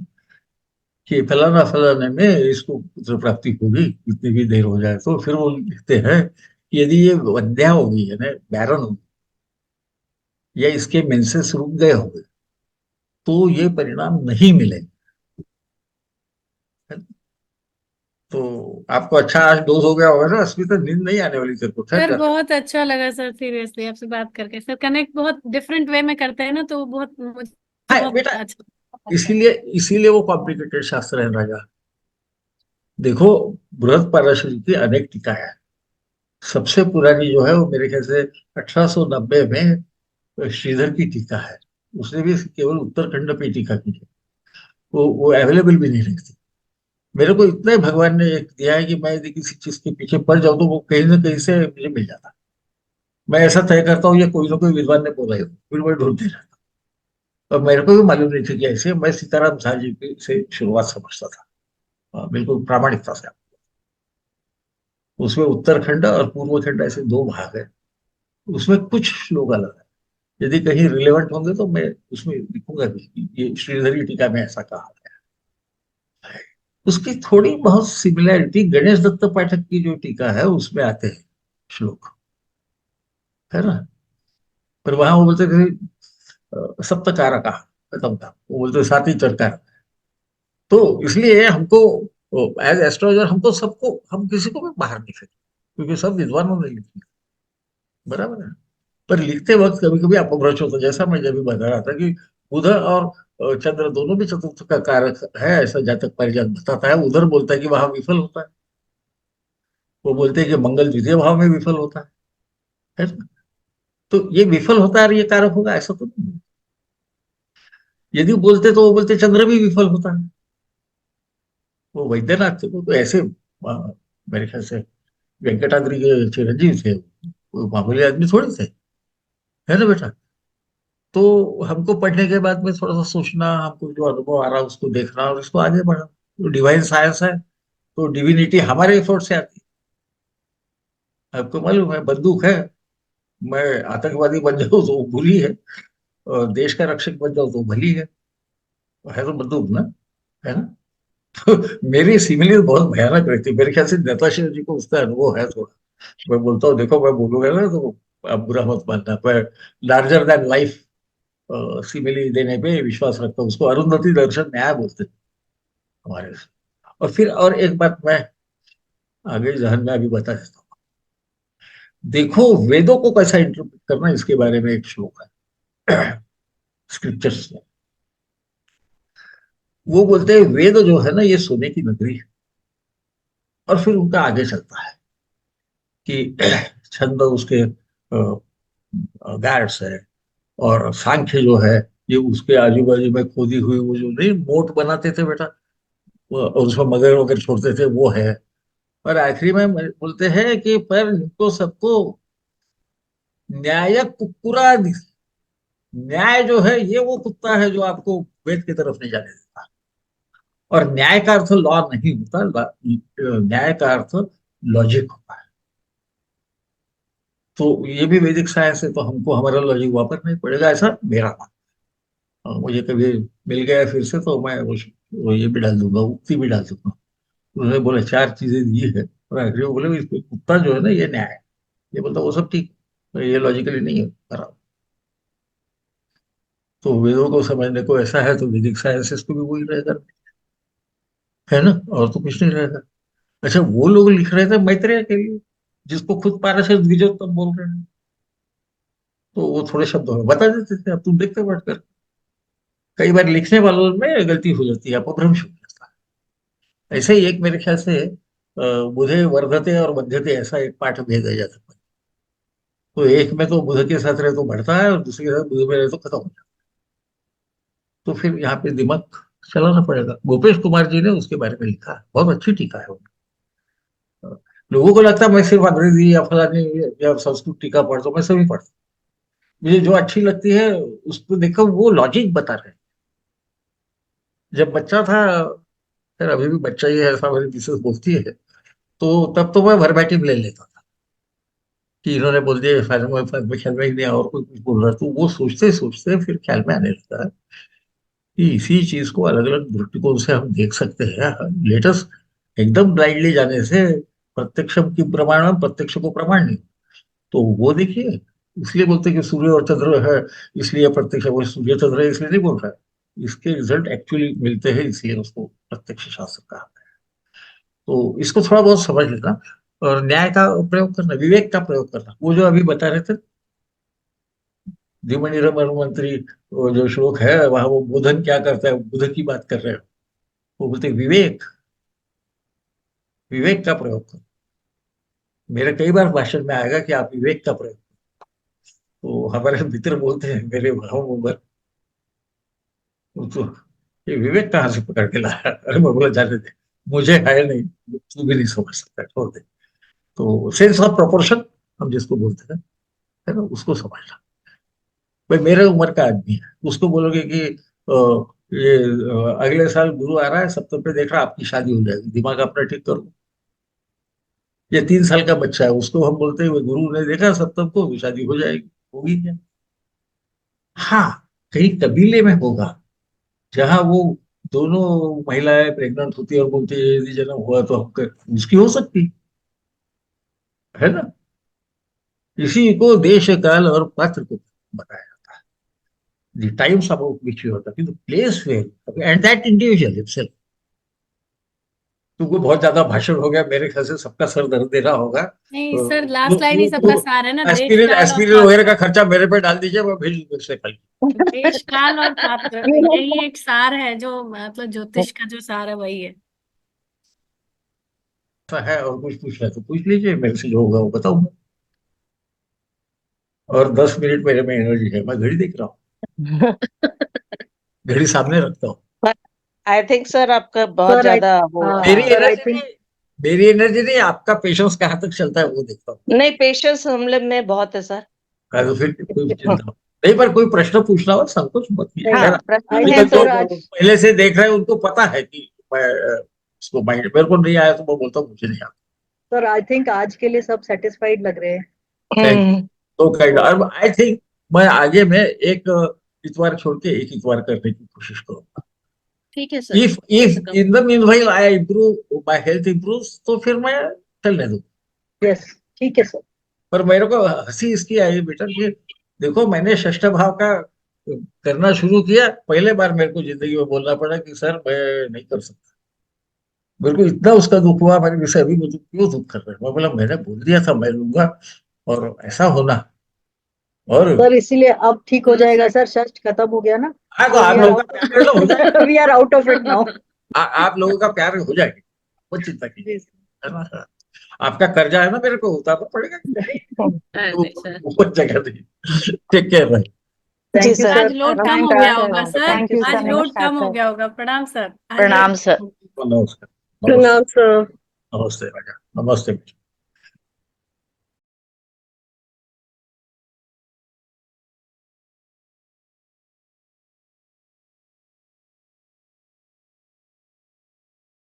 [SPEAKER 1] कि फलाना फलाने में इसको पुत्र प्राप्ति होगी, कितनी भी देर हो जाए। तो फिर वो लिखते हैं कि यदि ये वंध्या होगी यानी बैरन होगी, या इसके मेंसेस रुक गए होंगे, तो ये परिणाम नहीं मिलेगा। तो आपको अच्छा आज डोज हो गया होगा ना, असली तो नींद नहीं आने वाली तेरे को, थक
[SPEAKER 2] सर
[SPEAKER 1] जाता है।
[SPEAKER 2] बहुत अच्छा लगा सर, सीरियसली आपसे बात करके। सर कनेक्ट बहुत डिफरेंट वे में करते हैं ना, तो बहुत मुझे
[SPEAKER 1] हाँ
[SPEAKER 2] बहुत
[SPEAKER 1] बेटा,
[SPEAKER 2] अच्छा लगता है।
[SPEAKER 1] इसीलिए इसीलिए वो कॉम्प्लिकेटेड शास्त्र है राजा। देखो, बृहद पाराशर की अनेक टीकाएं हैं। सबसे पुरानी जो है वो मेरे ख्याल से 1890 में श्रीधर की टीका है। उसने भी केवल उत्तरखंड पे टीका की है, वो अवेलेबल भी नहीं रहती। मेरे को इतना ही भगवान ने एक दिया है कि मैं यदि किसी चीज के पीछे पड़ जाऊं तो वो कहीं ना कहीं से मुझे मिल जाता। मैं ऐसा तय करता हूँ, ये कोई ना कोई विद्वान ने बोला है, फिर मैं ढूंढते रहता हूँ। और मेरे को भी मालूम नहीं था कि ऐसे मैं सीताराम झा जी से शुरुआत समझता था। बिल्कुल प्रामाणिकता से। उसमें उत्तरखंड और पूर्वखंड ऐसे दो भाग है। उसमें कुछ श्लोक अलग है, यदि कहीं रिलेवेंट होंगे तो मैं उसमें लिखूंगा भी कि ये श्रीधरी टीका में ऐसा कहा गया है। उसकी थोड़ी बहुत सिमिलैरिटी गणेश दत्त पाठक की जो टीका है उसमें आते हैं श्लोक, है ना। पर वहां वो बोलते थे सप्तकार का खत्म था, वो बोलते सात ही चरकार। तो इसलिए हमको एज एस्ट्रोलॉजर हमको सबको, हम किसी को भी बाहर नहीं फेंकते, क्योंकि सब विद्वानों ने लिखी, बराबर है। पर लिखते वक्त कभी कभी अपभ्रंश होता है, जैसा मैं जब भी बता रहा था कि बुध और चंद्र दोनों भी चतुर्थ का कारक है, ऐसा जातक परिजात बताता है। उधर बोलता है कि वहां विफल होता है, वो बोलते हैं कि मंगल द्वितीय भाव में विफल होता है ना? तो ये विफल होता है और ये कारक होगा ऐसा तो नहीं। यदि बोलते तो वो बोलते चंद्र भी विफल होता है। वो वैद्यनाथ थे, वो तो ऐसे मेरे ख्याल से वेंकटाद्रि के चिरंजीव थे, वो मामूली आदमी थोड़े थे, है ना बेटा। तो हमको पढ़ने के बाद में थोड़ा सा सोचना, हमको जो अनुभव आ रहा है उसको देखना और उसको आगे बढ़ाना। तो डिवाइन साइंस है, तो डिविनिटी हमारे एफर्ट से आती है। आपको मालूम है बंदूक है, मैं आतंकवादी बन जाऊं तो वो बुरी है, और देश का रक्षक बन जाऊं तो भली है तो बंदूक ना, है ना। तो मेरी सिमिली बहुत भयानक रहती है। मेरे ख्याल से नताशा जी को उसका अनुभव है थोड़ा। मैं बोलता हूँ देखो, मैं बोलूंगा ना तो आप बुरा मत मानना, पर लार्जर देन लाइफ सिमिली देने पे विश्वास रखता हूँ। उसको अरुंधति दर्शन न्याय बोलते हैं हमारे से। और फिर और एक बात मैं आगे जहन में अभी बता देता हूँ। देखो वेदों को कैसा इंटरप्रेट करना, इसके बारे में एक श्लोक है स्क्रिप्चर्स में। वो बोलते हैं वेद जो है ना ये सोने की नगरी है। और फिर उनका आगे चलता है कि छंद उसके गार्ड्स है, और सांख्य जो है ये उसके आजू बाजू में खोदी हुई वो जो नहीं मोट बनाते थे बेटा, और उसमें मगर वगैरह छोड़ते थे वो है। और आखिरी में बोलते हैं कि पर इनको सबको न्याय कुकुरा दिस। न्याय जो है ये वो कुत्ता है जो आपको वेद की तरफ नहीं जाने देता। और न्याय का अर्थ लॉ नहीं होता, न्याय का अर्थ लॉजिक होता है। तो ये भी वैदिक साइंस है, तो हमको हमारा लॉजिक वापरना ही पड़ेगा, ऐसा मेरा मानना है। और मुझे कभी मिल गया फिर से तो मैं वो ये भी डाल दूंगा, उक्ति भी डाल दूंगा। उन्होंने बोला 4 चीजें दी है, और आखिरी में बोले इस कुत्ता जो है ना ये न्याय है। ये बोलता वो सब ठीक, ये लॉजिकली नहीं है खराब। तो वेदों को समझने को ऐसा है तो वैदिक साइंसेस को भी वही रहेगा, है ना, और तो कुछ नहीं रहेगा। अच्छा, वो लोग लिख रहे थे मैत्रेय के लिए, जिसको खुद पाराशर द्विजोत्तम बोल रहे हैं, तो वो थोड़े शब्दों में बता देते थे। अब तुम देखते बैठकर कई बार लिखने वालों में गलती हो जाती है, अपभ्रंश हो जाता है। ऐसे ही एक मेरे ख्याल से बुधे वर्धते और बध्यते ऐसा एक पाठ भेजा जाता है। तो एक में तो बुध के साथ रहे तो बढ़ता है, और दूसरे के साथ बुध में रहे तो खत्म हो जाता है। तो फिर यहाँ पे दिमाग चलाना पड़ेगा। गोपेश कुमार जी ने उसके बारे में लिखा है, बहुत अच्छी टीका है उनकी। लोगों को लगता है मैं सिर्फ अंग्रेजी या फलानी या संस्कृत टीका पढ़ता हूँ, मैं सभी पढ़ता हूँ। मुझे जो अच्छी लगती है उसको देखो, वो लॉजिक बता रहे हैं। जब बच्चा था, फिर अभी भी बच्चा ही है ऐसा मेरी मिसेस बोलती है, तो तब तो मैं वर्बैटिम ले लेता था कि इन्होंने बोल दिया, फिर ख्याल में ही नहीं और कोई कुछ बोल रहा है। तो वो सोचते सोचते फिर ख्याल में आने लगता है कि इसी चीज को अलग अलग दृष्टिकोण से हम देख सकते हैं। लेटस एकदम ब्लाइंडली जाने से प्रत्यक्षम की प्रमाण में प्रत्यक्ष को प्रमाण नहीं। तो वो देखिए, इसलिए बोलते हैं कि सूर्य और चंद्र है इसलिए प्रत्यक्ष, वो सूर्य चंद्र है इसलिए नहीं बोल रहा है, इसके रिजल्ट एक्चुअली मिलते हैं इसलिए उसको प्रत्यक्ष शास्त्र कहा। तो इसको थोड़ा बहुत समझ लेना, और न्याय का प्रयोग करना, विवेक का प्रयोग करना। वो जो अभी बता रहे थे धीमणि रमन मंत्री, वो जो श्लोक है वहां, वो बुधन क्या करता है, बुध की बात कर रहे हो। वो बोलते हैं, विवेक, विवेक का प्रयोग करो। मेरे कई बार भाषण में आएगा कि आप विवेक का प्रयोग। तो हमारे मित्र बोलते हैं, मेरे भाव उम्र, तो ये विवेक कहाँ से पकड़ के लाया। अरे मैं बोला, जाने दे, मुझे है नहीं, तू भी नहीं समझ सकता, छोड़ दे। तो सेंस ऑफ प्रोपोर्शन हम जिसको बोलते हैं, है ना, उसको समझना। भाई मेरे उम्र का आदमी है, उसको बोलोगे कि ये अगले साल गुरु आ रहा है, सप्तम पे देख रहा आपकी शादी हो जाएगी, दिमाग अपना ठीक करो। ये 3 साल का बच्चा है, उसको हम बोलते हैं गुरु ने देखा सप्तम को, शादी हो जाएगी, होगी क्या। हाँ, कहीं कबीले में होगा जहां वो दोनों महिलाएं प्रेग्नेंट होती है और बोलती है यदि जन्म हुआ तो हम उसकी हो सकती है ना। इसी को देश काल और पात्र को बताया जाता है, the times about which you are, the place where and that individual himself. तुमको बहुत ज्यादा भाषण हो गया, मेरे ख्याल से सबका सर दर्द दे रहा होगा।
[SPEAKER 2] नहीं सर, लास्ट लाइन ही सबका सार है ना, देश
[SPEAKER 1] एस्पिरिन
[SPEAKER 2] काल और
[SPEAKER 1] एस्पिरिन वगैरह का
[SPEAKER 2] पात्र।
[SPEAKER 1] खर्चा मेरे पे डाल दीजिए, मैं भेज दूंगा इससे कल।
[SPEAKER 2] देश काल और पात्र, यही एक सार है, जो मतलब ज्योतिष का जो सार है वही है।
[SPEAKER 1] ऐसा है, और कुछ पूछना है तो पूछ लीजिए, मेरे से जो होगा वो बताऊंगा। और 10 मिनट मेरे में एनर्जी है, मैं घड़ी देख रहा हूँ, घड़ी सामने रखता हूँ।
[SPEAKER 5] आई थिंक सर आपका बहुत
[SPEAKER 3] Sir,
[SPEAKER 5] ज्यादा वो
[SPEAKER 1] मेरी
[SPEAKER 3] sir, I
[SPEAKER 1] एनर्जी
[SPEAKER 3] think-
[SPEAKER 1] नहीं, मेरी एनर्जी नहीं, आपका पेशेंस कहाँ तक चलता है वो देखता हूँ।
[SPEAKER 5] नहीं, पेशेंस हम लोग में बहुत है सर।
[SPEAKER 1] तो फिर कोई चिंता नहीं, पर कोई प्रश्न पूछना हो संकोच मत कीजिए।
[SPEAKER 3] नहीं,
[SPEAKER 5] हाँ,
[SPEAKER 1] अगर
[SPEAKER 5] प्रश्न
[SPEAKER 3] I
[SPEAKER 1] अभी
[SPEAKER 5] है
[SPEAKER 3] think
[SPEAKER 1] तक जो
[SPEAKER 3] sir, आज
[SPEAKER 1] पहले से देख रहे हैं उनको पता है कि मैं उसको माइंड, मेरे को नहीं आया तो मैं बोलता हूँ मुझे नहीं आता।
[SPEAKER 3] सर आई थिंक आज के लिए सब सेटिस्फाइड लग रहे हैं।
[SPEAKER 1] Thank you. तो काइंड, और आई थिंक मैं आगे में एक इतवार छोड़ के एक इतवार करने की कोशिश करूंगा।
[SPEAKER 5] ठीक है sir.
[SPEAKER 1] If in the meanwhile I improve, my health improves, तो फिर मैं चलने दूँ।
[SPEAKER 3] यस, ठीक है सर।
[SPEAKER 1] पर मेरे को हंसी इसकी आई बेटा कि देखो, मैंने षष्ठ भाव का करना शुरू किया, पहले बार मेरे को जिंदगी में बोलना पड़ा कि सर मैं नहीं कर सकता। मेरे को इतना उसका दुख हुआ, मैंने विषय अभी मुझे क्यों दुख कर रहे हैं। मैं बोला मैंने बोल दिया था मैं लूंगा, और ऐसा होना। और
[SPEAKER 3] सर इसीलिए अब ठीक हो जाएगा सर, षष्ठ खत्म हो गया ना।
[SPEAKER 1] हाँ, तो आप लोगों का प्यार हो जाएगा,
[SPEAKER 3] we are out of it now.
[SPEAKER 1] आप लोगों का प्यार हो जाएगा, वो चिंता कीजिए, है ना। आपका कर्जा है ना, मेरे को उतारना पड़ेगा, वो जगह नहीं। टेक केयर भाई।
[SPEAKER 3] Thank you
[SPEAKER 5] sir.
[SPEAKER 2] आज
[SPEAKER 3] सर।
[SPEAKER 2] लोड कम हो
[SPEAKER 5] नमस्कार
[SPEAKER 2] गया
[SPEAKER 5] सर।
[SPEAKER 2] होगा सर,
[SPEAKER 5] Thank you,
[SPEAKER 2] आज
[SPEAKER 5] sir.
[SPEAKER 2] लोड
[SPEAKER 5] नमस्कार
[SPEAKER 2] कम हो
[SPEAKER 5] सर।
[SPEAKER 2] गया होगा। प्रणाम सर। आज
[SPEAKER 5] प्रणाम
[SPEAKER 2] लोड
[SPEAKER 5] सर।
[SPEAKER 2] कम हो गया।
[SPEAKER 1] नमस्कार,
[SPEAKER 3] प्रणाम सर।
[SPEAKER 1] नमस्ते राजा। नमस्ते।